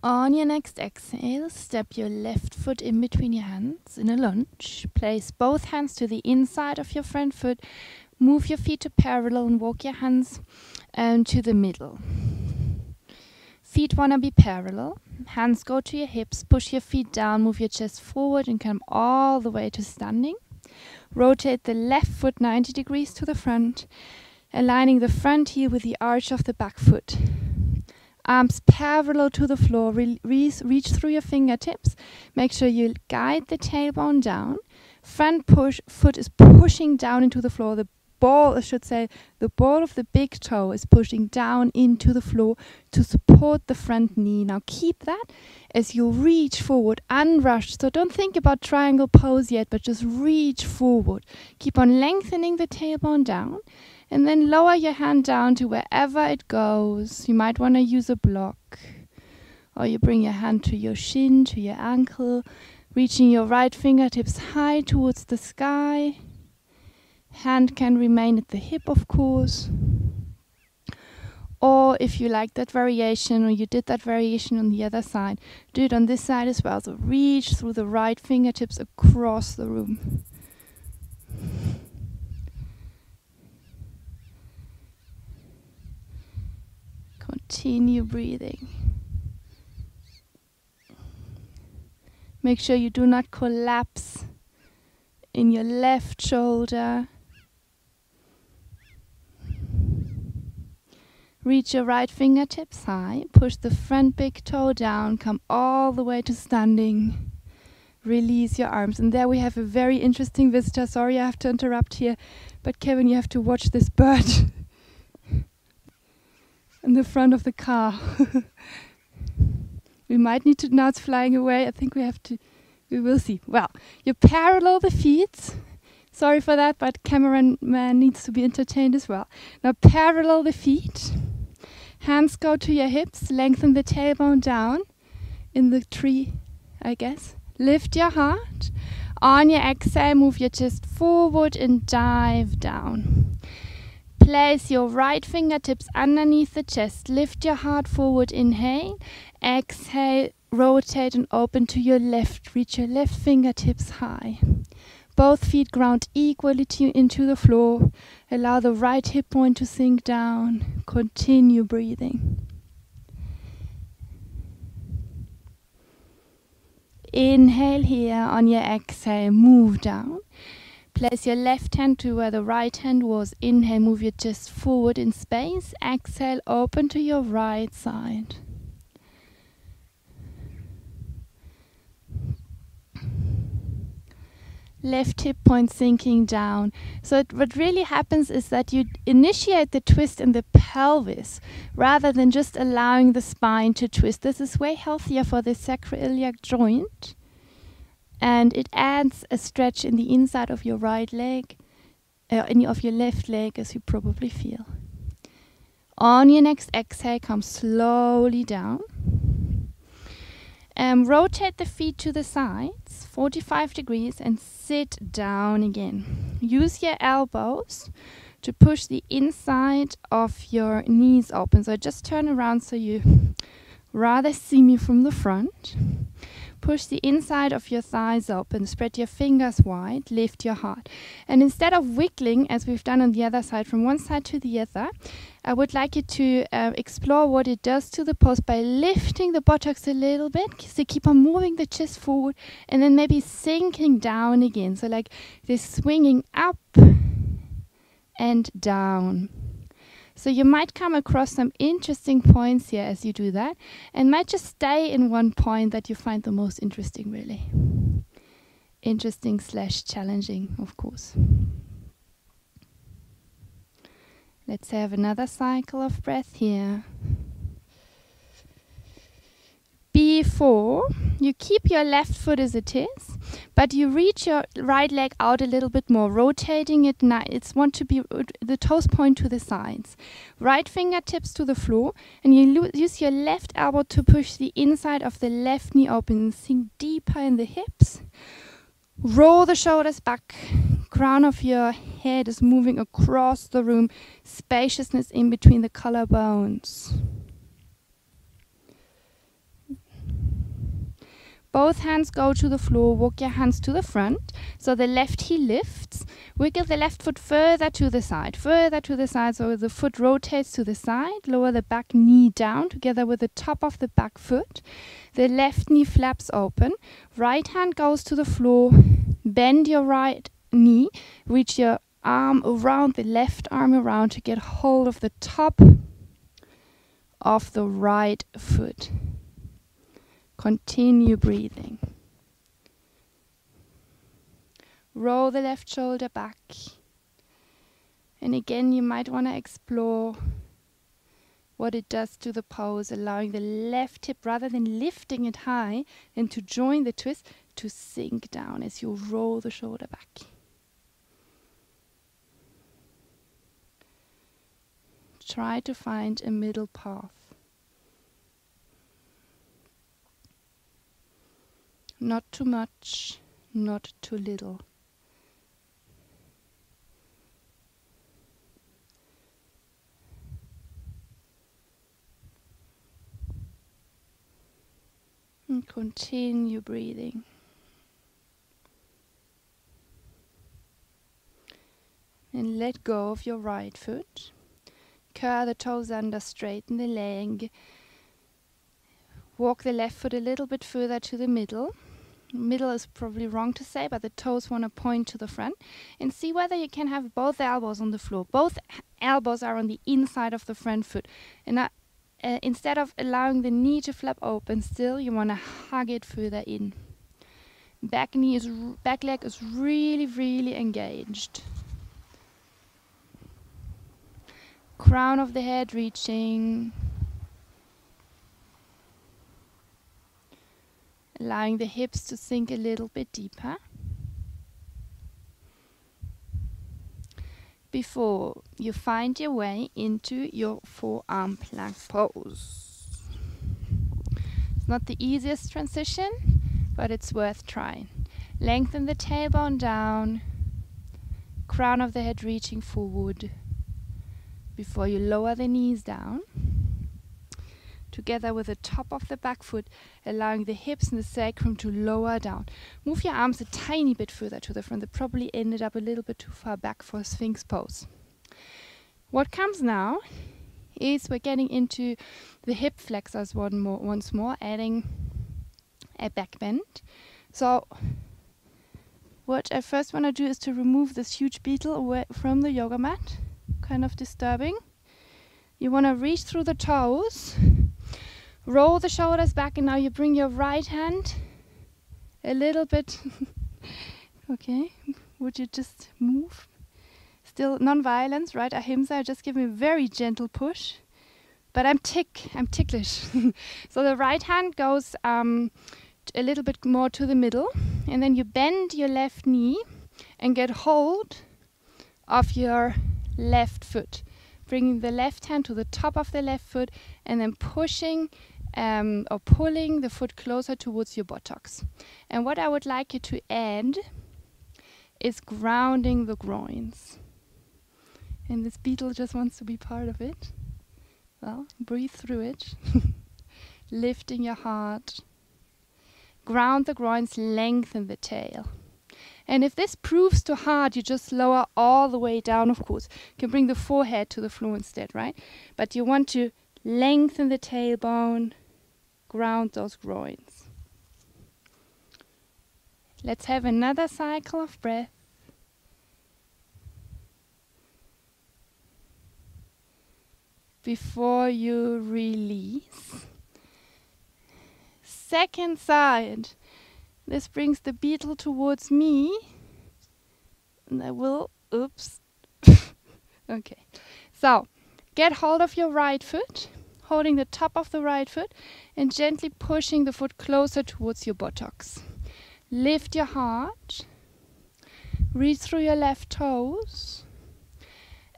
On your next exhale, step your left foot in between your hands in a lunge. Place both hands to the inside of your front foot. Move your feet to parallel and walk your hands to the middle. Feet want to be parallel. Hands go to your hips. Push your feet down. Move your chest forward and come all the way to standing. Rotate the left foot 90 degrees to the front, aligning the front heel with the arch of the back foot. Arms parallel to the floor, reach through your fingertips. Make sure you guide the tailbone down. Front foot is pushing down into the floor. The ball of the big toe is pushing down into the floor to support the front knee. Now keep that as you reach forward, unrushed. So don't think about triangle pose yet, but just reach forward. Keep on lengthening the tailbone down. And then lower your hand down to wherever it goes. You might want to use a block. Or you bring your hand to your shin, to your ankle, reaching your right fingertips high towards the sky. Hand can remain at the hip, of course. Or if you like that variation, or you did that variation on the other side, do it on this side as well. So reach through the right fingertips across the room. Continue breathing. Make sure you do not collapse in your left shoulder. Reach your right fingertips high. Push the front big toe down. Come all the way to standing. Release your arms. And there we have a very interesting visitor. Sorry I have to interrupt here. But Kevin, you have to watch this bird in the front of the car. We might need to, now it's flying away. I think we have to, we will see. Well, you parallel the feet. Sorry for that, but cameraman needs to be entertained as well. Now parallel the feet. Hands go to your hips. Lengthen the tailbone down in the tree, I guess. Lift your heart. On your exhale, move your chest forward and dive down. Place your right fingertips underneath the chest. Lift your heart forward. Inhale. Exhale. Rotate and open to your left. Reach your left fingertips high. Both feet ground equally into the floor. Allow the right hip point to sink down. Continue breathing. Inhale here. On your exhale, move down. Place your left hand to where the right hand was. Inhale, move your chest forward in space. Exhale, open to your right side. Left hip point sinking down. So what really happens is that you initiate the twist in the pelvis rather than just allowing the spine to twist. This is way healthier for the sacroiliac joint. And it adds a stretch in the inside of your right leg, of your left leg, as you probably feel. On your next exhale, come slowly down. Rotate the feet to the sides, 45 degrees, and sit down again. Use your elbows to push the inside of your knees open. So just turn around so you rather see me from the front. Push the inside of your thighs open. Spread your fingers wide. Lift your heart. And instead of wiggling, as we've done on the other side, from one side to the other, I would like you to explore what it does to the pose by lifting the buttocks a little bit. So keep on moving the chest forward and then maybe sinking down again. So like this swinging up and down. So you might come across some interesting points here as you do that, and might just stay in one point that you find the most interesting, really. Interesting / challenging, of course. Let's have another cycle of breath here. Before you keep your left foot as it is, but you reach your right leg out a little bit more, rotating it. Now it's want to be the toes point to the sides, right fingertips to the floor, and you use your left elbow to push the inside of the left knee open and sink deeper in the hips. Roll the shoulders back. Crown of your head is moving across the room. Spaciousness in between the collarbones. Both hands go to the floor. Walk your hands to the front. So the left heel lifts. Wiggle the left foot further to the side. Further to the side so the foot rotates to the side. Lower the back knee down together with the top of the back foot. The left knee flaps open. Right hand goes to the floor. Bend your right knee. Reach your arm around, the left arm around to get hold of the top of the right foot. Continue breathing. Roll the left shoulder back. And again, you might want to explore what it does to the pose, allowing the left hip, rather than lifting it high and to join the twist, to sink down as you roll the shoulder back. Try to find a middle path. Not too much, not too little. And continue breathing. And let go of your right foot. Curl the toes under, straighten the leg. Walk the left foot a little bit further to the middle. Middle is probably wrong to say, but the toes want to point to the front. And see whether you can have both elbows on the floor. Both elbows are on the inside of the front foot. And instead of allowing the knee to flap open still, you want to hug it further in. Back leg is really, really engaged. Crown of the head reaching. allowing the hips to sink a little bit deeper before you find your way into your forearm plank pose. It's not the easiest transition, but it's worth trying. Lengthen the tailbone down, crown of the head reaching forward before you lower the knees down, together with the top of the back foot, allowing the hips and the sacrum to lower down. Move your arms a tiny bit further to the front. They probably ended up a little bit too far back for a Sphinx pose. What comes now is we're getting into the hip flexors once more, adding a back bend. So what I first want to do is to remove this huge beetle away from the yoga mat, kind of disturbing. You want to reach through the toes, roll the shoulders back, and now you bring your right hand a little bit. Okay, would you just move? Still non-violence, right? Ahimsa, just give me a very gentle push. But I'm ticklish. So the right hand goes a little bit more to the middle, and then you bend your left knee and get hold of your left foot, bringing the left hand to the top of the left foot and then pushing or pulling the foot closer towards your buttocks. And what I would like you to add is grounding the groins. And this beetle just wants to be part of it. Well, breathe through it. Lifting your heart. Ground the groins, lengthen the tail. And if this proves too hard, you just lower all the way down, of course. You can bring the forehead to the floor instead, right? But you want to lengthen the tailbone, ground those groins. Let's have another cycle of breath. Before you release. Second side. This brings the beetle towards me. And I will, oops. Okay. So, get hold of your right foot, holding the top of the right foot, and gently pushing the foot closer towards your buttocks. Lift your heart. Reach through your left toes.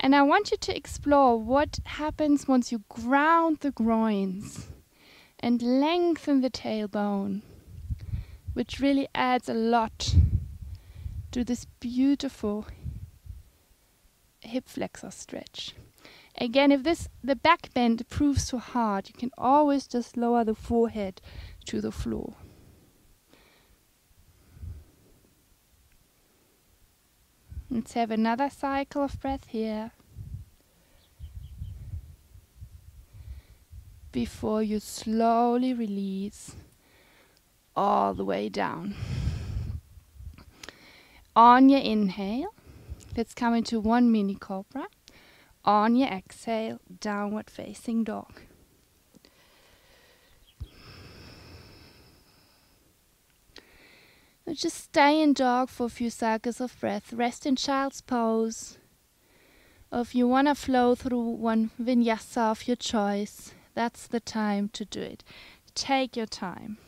And I want you to explore what happens once you ground the groins and lengthen the tailbone, which really adds a lot to this beautiful hip flexor stretch. Again, if the back bend proves too hard, you can always just lower the forehead to the floor. Let's have another cycle of breath here. Before you slowly release all the way down. On your inhale, let's come into one mini cobra. On your exhale, downward facing dog. So just stay in dog for a few cycles of breath. Rest in child's pose. Or if you want to flow through one vinyasa of your choice, that's the time to do it. Take your time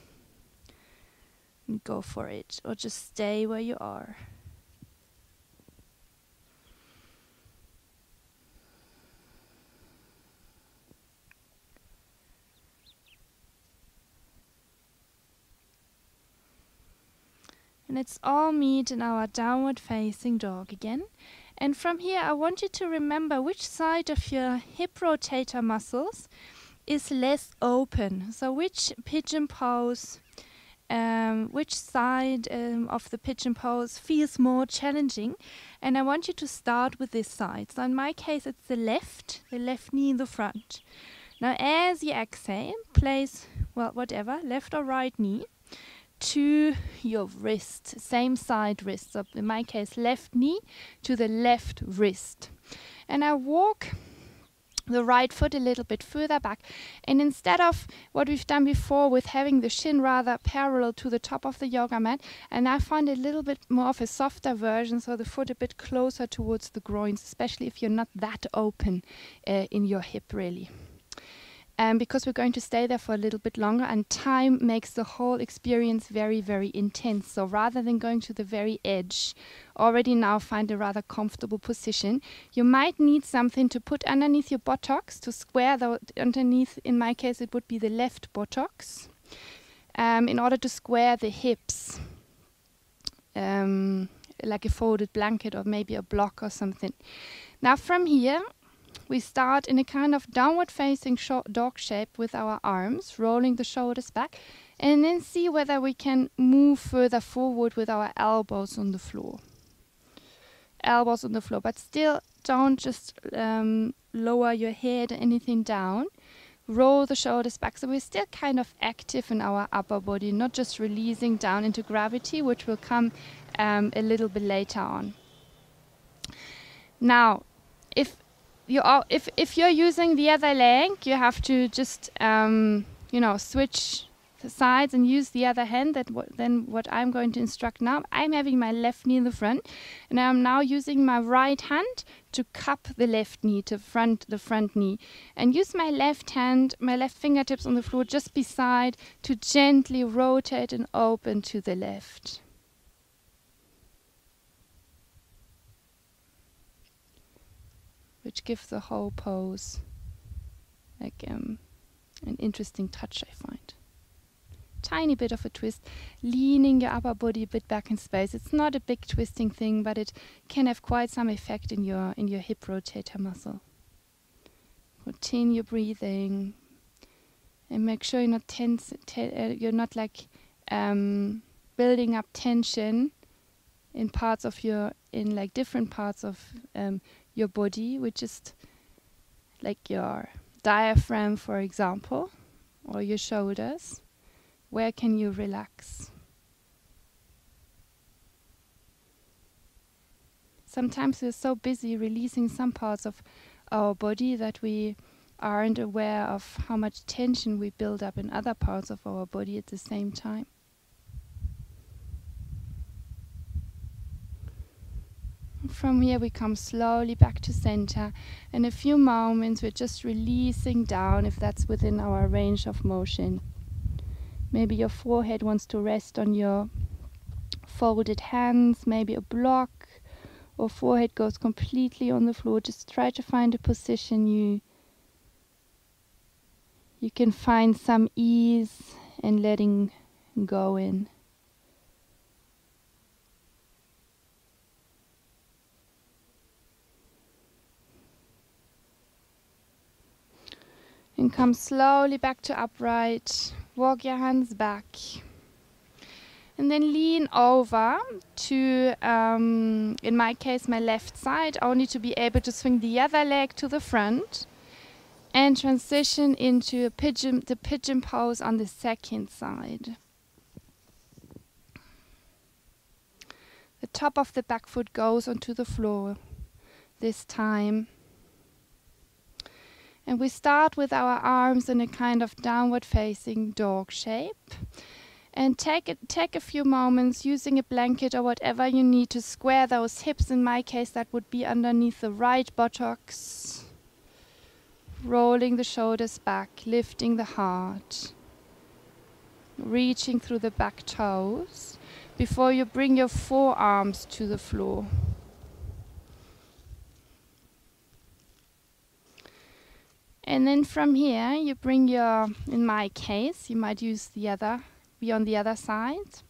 and go for it, or just stay where you are. And let's all meet in our downward facing dog again. And from here, I want you to remember which side of your hip rotator muscles is less open. So which pigeon pose, which side of the pigeon pose feels more challenging. And I want you to start with this side. So in my case, it's the left knee in the front. Now as you exhale, place, well, whatever, left or right knee to your wrist, same side wrist. So in my case, left knee to the left wrist. And I walk the right foot a little bit further back. And instead of what we've done before with having the shin rather parallel to the top of the yoga mat, and I find a little bit more of a softer version, so the foot a bit closer towards the groins, especially if you're not that open in your hip really. because we're going to stay there for a little bit longer, and time makes the whole experience very, very intense. So rather than going to the very edge, already now find a rather comfortable position. You might need something to put underneath your buttocks to square underneath. In my case, it would be the left buttocks, in order to square the hips, like a folded blanket or maybe a block or something. Now from here, we start in a kind of downward facing dog shape with our arms, rolling the shoulders back, and then see whether we can move further forward with our elbows on the floor. Elbows on the floor, but still don't just lower your head or anything down. Roll the shoulders back, so we're still kind of active in our upper body, not just releasing down into gravity, which will come a little bit later on. Now, if you're using the other leg, you have to just switch the sides and use the other hand. Then what I'm going to instruct now, I'm having my left knee in the front, and I'm now using my right hand to cup the left knee, the front knee, and use my left hand, my left fingertips on the floor just beside to gently rotate and open to the left. Which gives the whole pose like an interesting touch, I find. Tiny bit of a twist, leaning your upper body a bit back in space. It's not a big twisting thing, but it can have quite some effect in your hip rotator muscle. Continue breathing, and make sure you're not tense. You're not like building up tension in parts of different parts of your body, which is like your diaphragm, for example, or your shoulders. Where can you relax? Sometimes we're so busy releasing some parts of our body that we aren't aware of how much tension we build up in other parts of our body at the same time. From here we come slowly back to center. In a few moments we're just releasing down if that's within our range of motion. Maybe your forehead wants to rest on your folded hands, maybe a block, or forehead goes completely on the floor. Just try to find a position you can find some ease and letting go in. And come slowly back to upright. Walk your hands back. And then lean over to, in my case, my left side, only to be able to swing the other leg to the front and transition into the pigeon pose on the second side. The top of the back foot goes onto the floor this time. And we start with our arms in a kind of downward facing dog shape. And take a few moments using a blanket or whatever you need to square those hips. In my case, that would be underneath the right buttocks. Rolling the shoulders back, lifting the heart. Reaching through the back toes before you bring your forearms to the floor. And then from here, you bring in my case, you might use be on the other side.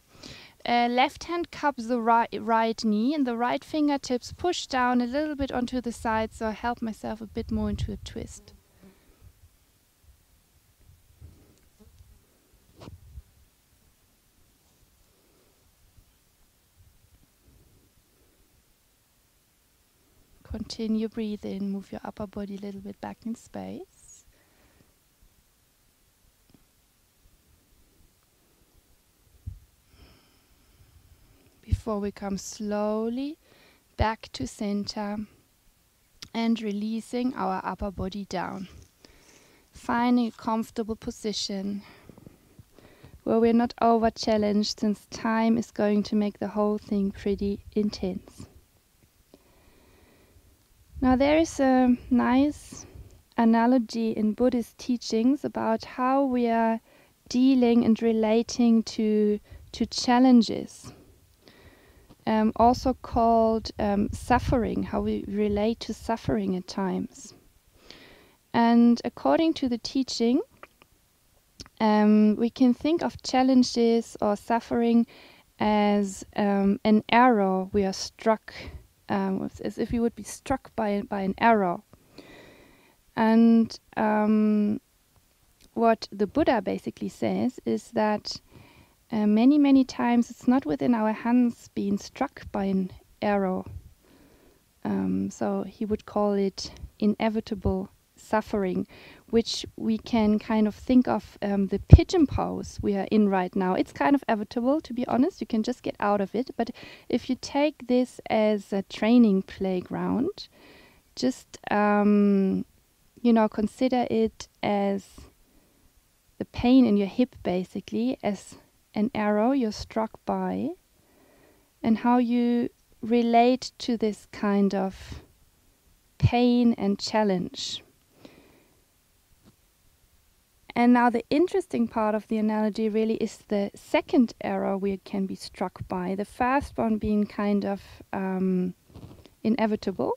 Left hand cups the right knee, and the right fingertips push down a little bit onto the side, so I help myself a bit more into a twist. Continue breathing, move your upper body a little bit back in space. Before we come slowly back to center and releasing our upper body down. Finding a comfortable position where we're not over challenged, since time is going to make the whole thing pretty intense. Now there is a nice analogy in Buddhist teachings about how we are dealing and relating to challenges. Also called suffering, how we relate to suffering at times. And according to the teaching, we can think of challenges or suffering as an arrow we are struck, as if we would be struck by an arrow. And what the Buddha basically says is that many, many times it's not within our hands being struck by an arrow. So he would call it inevitable suffering, which we can kind of think of the pigeon pose we are in right now. It's kind of inevitable, to be honest. You can just get out of it. But if you take this as a training playground, just consider it as the pain in your hip, basically, as an arrow you're struck by, and how you relate to this kind of pain and challenge. And now the interesting part of the analogy really is the second arrow we can be struck by. The first one being kind of inevitable,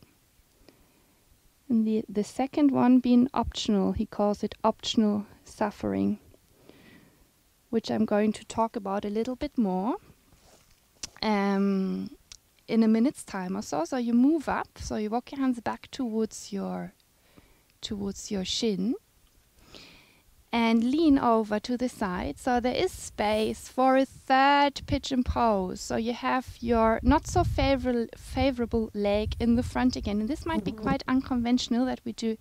and the second one being optional. He calls it optional suffering, which I'm going to talk about a little bit more in a minute's time or so. So you move up, so you walk your hands back towards your shin and lean over to the side. So there is space for a third pigeon pose. So you have your not so favorable leg in the front again. And this might be quite unconventional that we do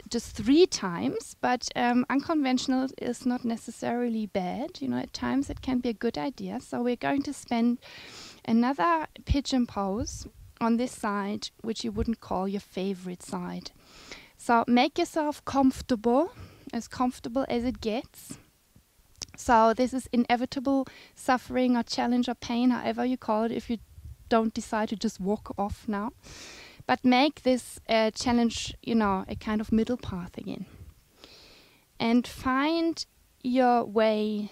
just 3 times, but unconventional is not necessarily bad. At times it can be a good idea. So we're going to spend another pigeon pose on this side, which you wouldn't call your favorite side. So make yourself comfortable as it gets. So this is inevitable suffering or challenge or pain, however you call it, if you don't decide to just walk off now. But make this challenge, a kind of middle path again. And find your way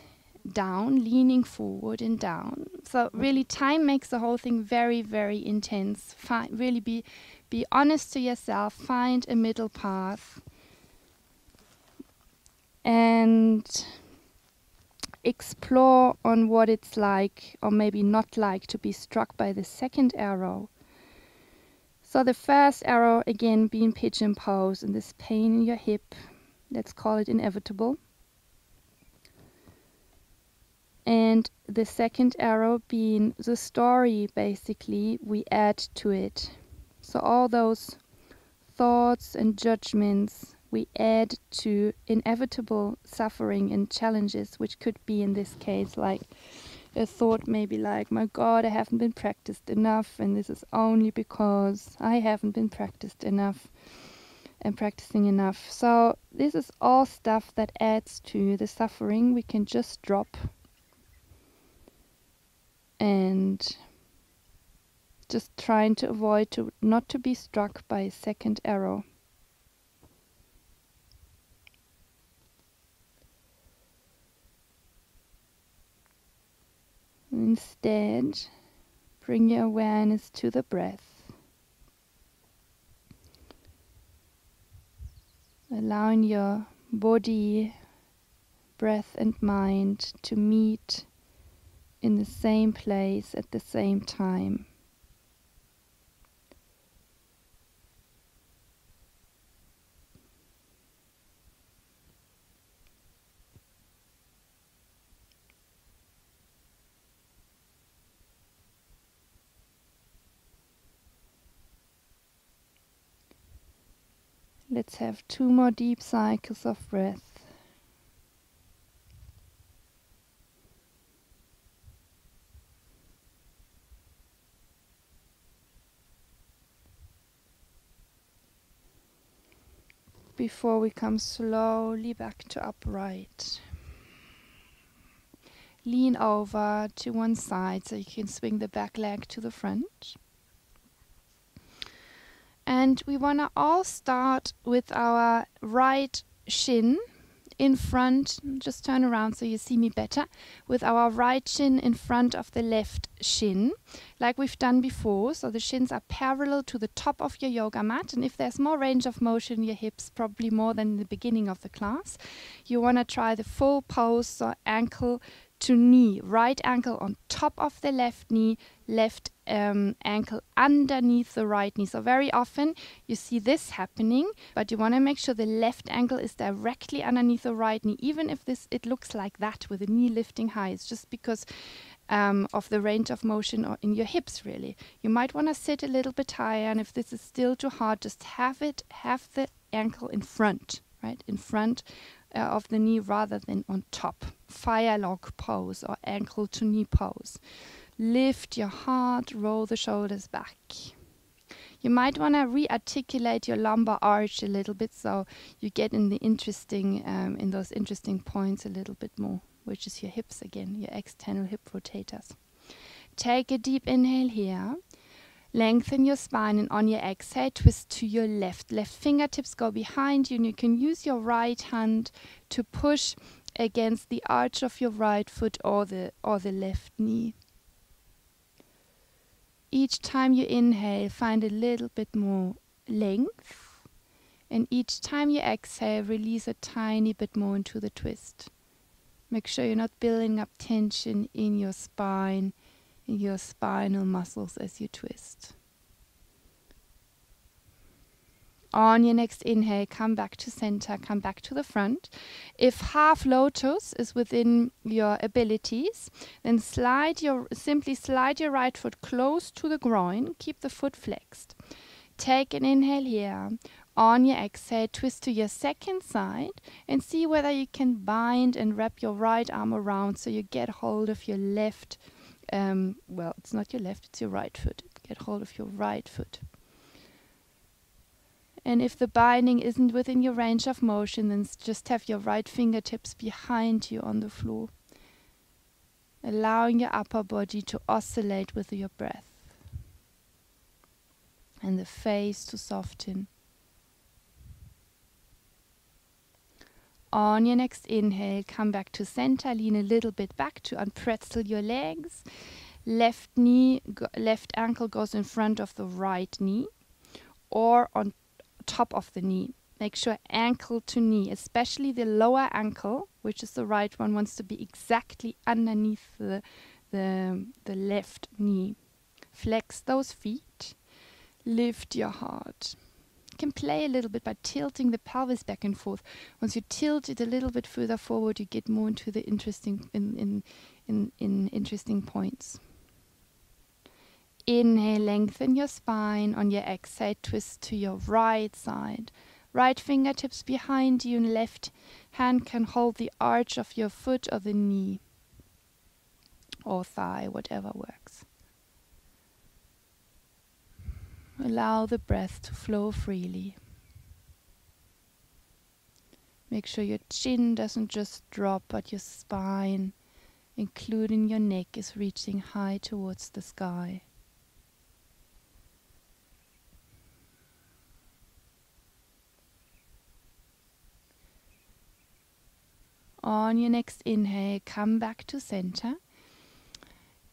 down, leaning forward and down. So really time makes the whole thing very, very intense. Really be honest to yourself, find a middle path. And explore on what it's like, or maybe not like, to be struck by the second arrow. So the first arrow, again, being pigeon pose and this pain in your hip. Let's call it inevitable. And the second arrow being the story, basically, we add to it. So all those thoughts and judgments we add to inevitable suffering and challenges, which could be in this case like a thought maybe like, my God, I haven't been practiced enough, and this is only because I haven't been practiced enough and practicing enough. So this is all stuff that adds to the suffering. We can just drop and just trying to avoid not to be struck by a second arrow. Instead, bring your awareness to the breath, allowing your body, breath and mind to meet in the same place at the same time. Let's have 2 more deep cycles of breath. Before we come slowly back to upright. Lean over to one side so you can swing the back leg to the front. And we want to all start with our right shin in front. Just turn around so you see me better. With our right shin in front of the left shin, like we've done before. So the shins are parallel to the top of your yoga mat. And if there's more range of motion in your hips, probably more than in the beginning of the class, you want to try the full pose, so ankle to knee, right ankle on top of the left knee, left ankle underneath the right knee. So very often you see this happening, but you want to make sure the left ankle is directly underneath the right knee, even if it looks like that with the knee lifting high. It's just because of the range of motion or in your hips, really. You might want to sit a little bit higher, and if this is still too hard, just have the ankle in front, right? In front of the knee rather than on top. Fire log pose or ankle to knee pose. Lift your heart, roll the shoulders back. You might want to re-articulate your lumbar arch a little bit so you get in the in those interesting points a little bit more, which is your hips again, your external hip rotators. Take a deep inhale here. Lengthen your spine, and on your exhale, twist to your left. Left fingertips go behind you, and you can use your right hand to push against the arch of your right foot or the left knee. Each time you inhale, find a little bit more length, and each time you exhale, release a tiny bit more into the twist. Make sure you're not building up tension in your spine, in your spinal muscles as you twist. On your next inhale, come back to center, come back to the front. If half lotus is within your abilities, then simply slide your right foot close to the groin. Keep the foot flexed. Take an inhale here. On your exhale, twist to your second side and see whether you can bind and wrap your right arm around so you get hold of your left. Well, it's not your left, it's your right foot. Get hold of your right foot. And if the binding isn't within your range of motion, then just have your right fingertips behind you on the floor, allowing your upper body to oscillate with your breath and the face to soften. On your next inhale, come back to center, lean a little bit back to unpretzel your legs. Left ankle goes in front of the right knee or on top of the knee. Make sure ankle to knee, especially the lower ankle, which is the right one, wants to be exactly underneath the left knee. Flex those feet. Lift your heart. You can play a little bit by tilting the pelvis back and forth. Once you tilt it a little bit further forward, you get more into the interesting interesting points. Inhale, lengthen your spine. On your exhale, twist to your right side. Right fingertips behind you and left hand can hold the arch of your foot or the knee or thigh, whatever works. Allow the breath to flow freely. Make sure your chin doesn't just drop, but your spine, including your neck, is reaching high towards the sky. On your next inhale, come back to center.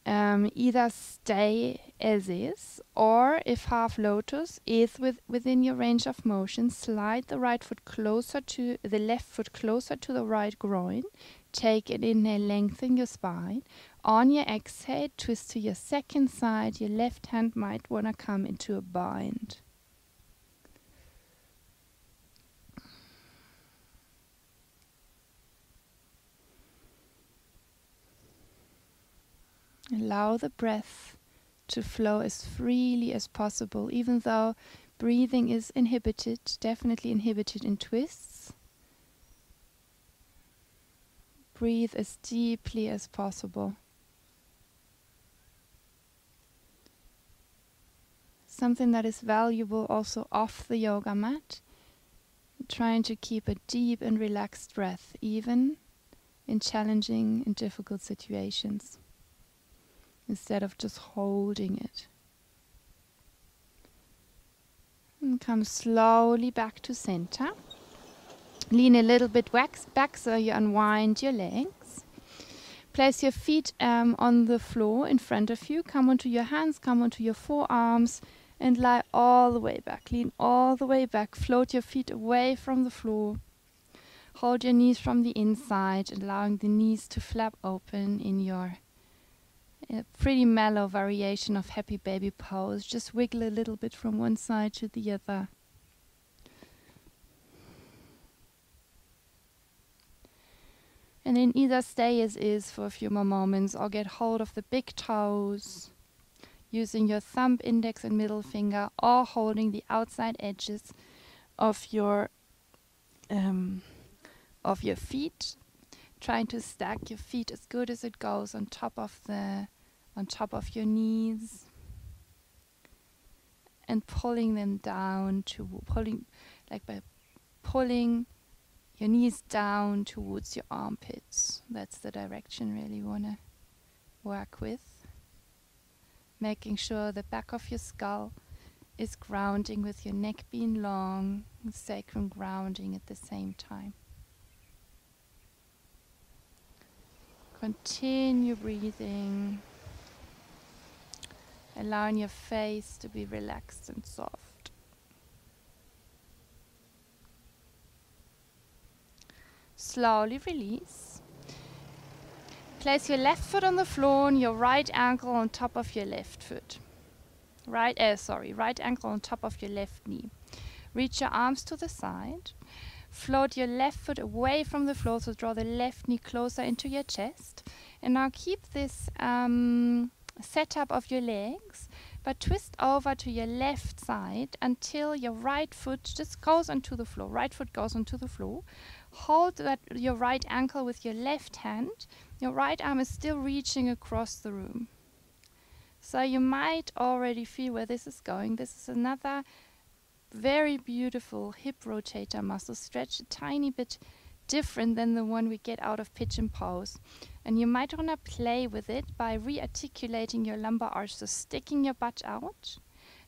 Either stay as is, or if half lotus is within your range of motion, slide the right foot closer to the left foot closer to the right groin. Take an inhale, lengthen your spine. On your exhale, twist to your second side. Your left hand might want to come into a bind. Allow the breath to flow as freely as possible, even though breathing is inhibited, definitely inhibited in twists. Breathe as deeply as possible. Something that is valuable also off the yoga mat. Trying to keep a deep and relaxed breath, even in challenging and difficult situations, instead of just holding it. And come slowly back to center. Lean a little bit back so you unwind your legs. Place your feet on the floor in front of you. Come onto your hands, come onto your forearms, and lie all the way back. Lean all the way back. Float your feet away from the floor. Hold your knees from the inside, allowing the knees to flap open in your pretty mellow variation of happy baby pose. Just wiggle a little bit from one side to the other. And then either stay as is for a few more moments or get hold of the big toes using your thumb, index and middle finger, or holding the outside edges of your feet. Trying to stack your feet as good as it goes on top of your knees. And pulling them down by pulling your knees down towards your armpits. That's the direction really you want to work with. Making sure the back of your skull is grounding with your neck being long, and sacrum grounding at the same time. Continue breathing, allowing your face to be relaxed and soft. Slowly release. Place your left foot on the floor and your right ankle on top of your left foot. Right ankle on top of your left knee. Reach your arms to the side. Float your left foot away from the floor, so draw the left knee closer into your chest. And now keep this setup of your legs, but twist over to your left side until your right foot just goes onto the floor. Right foot goes onto the floor. Hold your right ankle with your left hand. Your right arm is still reaching across the room. So you might already feel where this is going. This is another very beautiful hip rotator muscle stretch, a tiny bit different than the one we get out of pigeon pose. And you might want to play with it by re-articulating your lumbar arch, so sticking your butt out,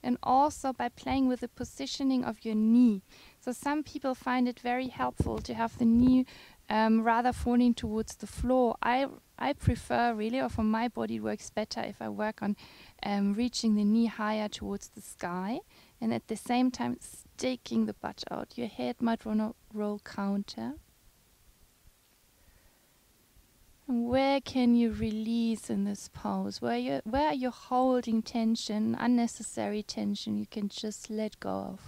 and also by playing with the positioning of your knee. So some people find it very helpful to have the knee rather falling towards the floor. I prefer really, or for my body it works better if I work on reaching the knee higher towards the sky, and at the same time sticking the butt out. Your head might want to roll counter. And where can you release in this pose? Where are you holding tension, unnecessary tension you can just let go of?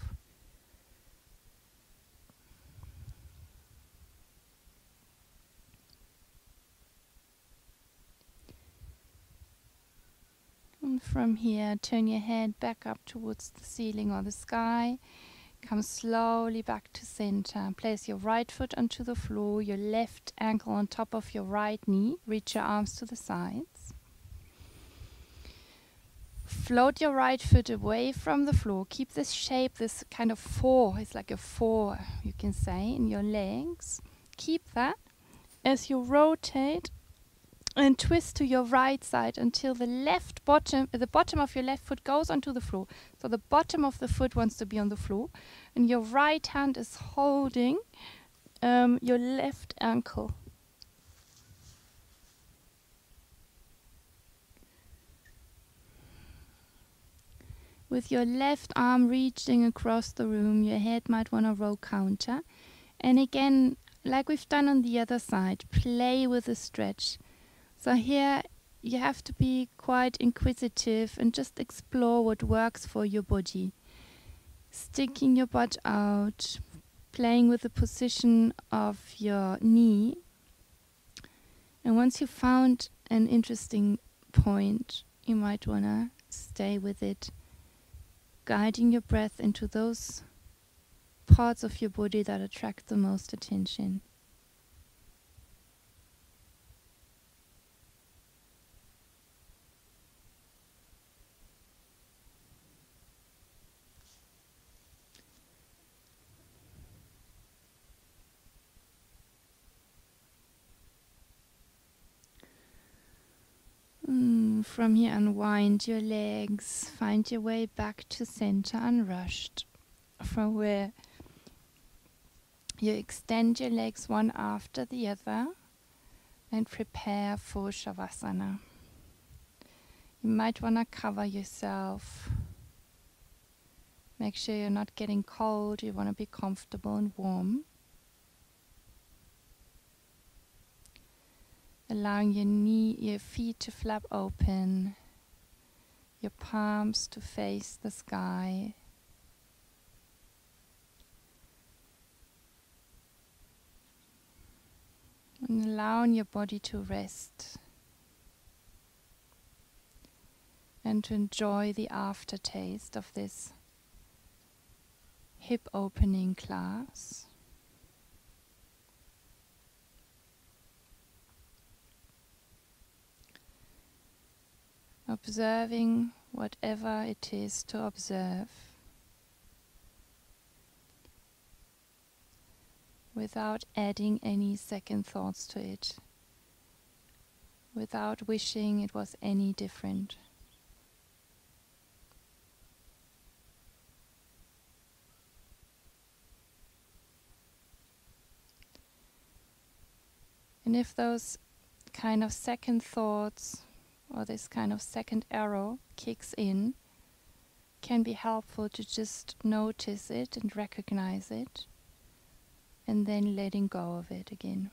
And from here, turn your head back up towards the ceiling or the sky. Come slowly back to center. Place your right foot onto the floor, your left ankle on top of your right knee. Reach your arms to the sides. Float your right foot away from the floor. Keep this shape, this kind of four. It's like a four, you can say, in your legs. Keep that as you rotate and twist to your right side until the bottom of your left foot goes onto the floor. So the bottom of the foot wants to be on the floor, and your right hand is holding your left ankle. With your left arm reaching across the room, your head might want to roll counter. And again, like we've done on the other side, play with the stretch. So here you have to be quite inquisitive and just explore what works for your body. Sticking your butt out, playing with the position of your knee. And once you've found an interesting point, you might want to stay with it, guiding your breath into those parts of your body that attract the most attention. From here, unwind your legs, find your way back to center unrushed. from where you extend your legs one after the other and prepare for Shavasana. You might want to cover yourself. Make sure you're not getting cold. You want to be comfortable and warm. Allowing your feet to flap open, your palms to face the sky. And allowing your body to rest and to enjoy the aftertaste of this hip opening class. Observing whatever it is to observe, without adding any second thoughts to it, without wishing it was any different. And if those kind of second thoughts or this kind of second arrow kicks in, can be helpful to just notice it and recognize it, and then letting go of it again.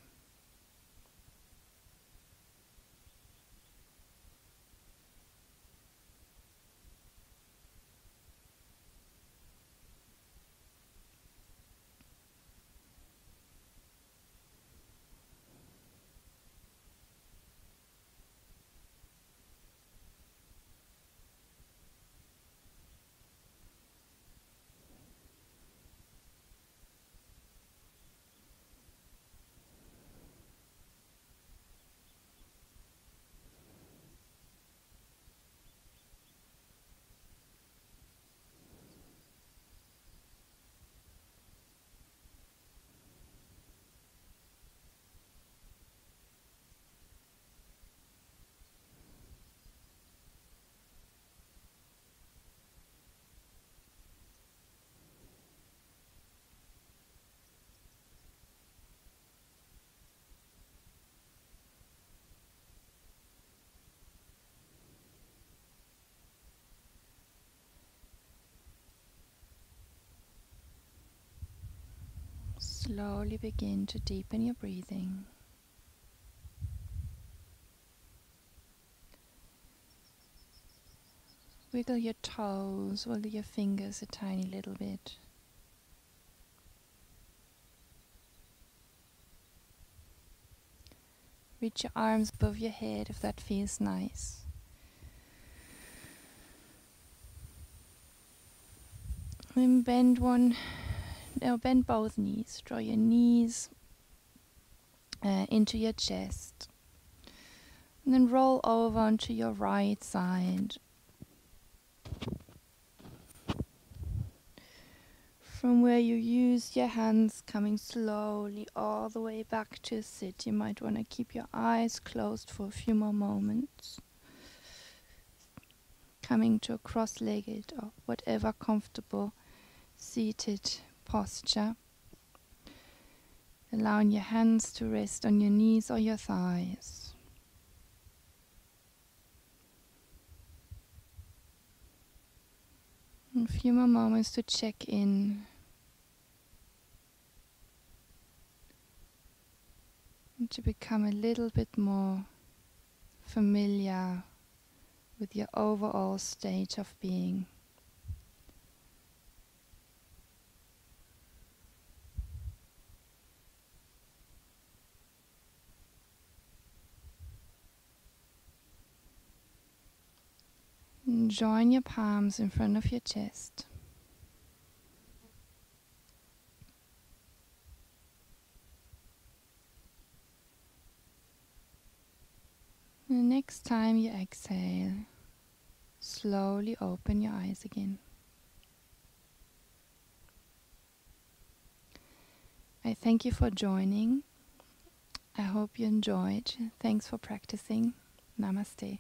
Slowly begin to deepen your breathing. Wiggle your toes, wiggle your fingers a tiny little bit. Reach your arms above your head if that feels nice. Then bend both knees. Draw your knees into your chest. And then roll over onto your right side. From where you use your hands, coming slowly all the way back to sit. You might want to keep your eyes closed for a few more moments. Coming to a cross-legged or whatever comfortable seated posture. Allowing your hands to rest on your knees or your thighs. A few more moments to check in. And to become a little bit more familiar with your overall state of being. And join your palms in front of your chest. And the next time you exhale, slowly open your eyes again. I thank you for joining. I hope you enjoyed. Thanks for practicing. Namaste.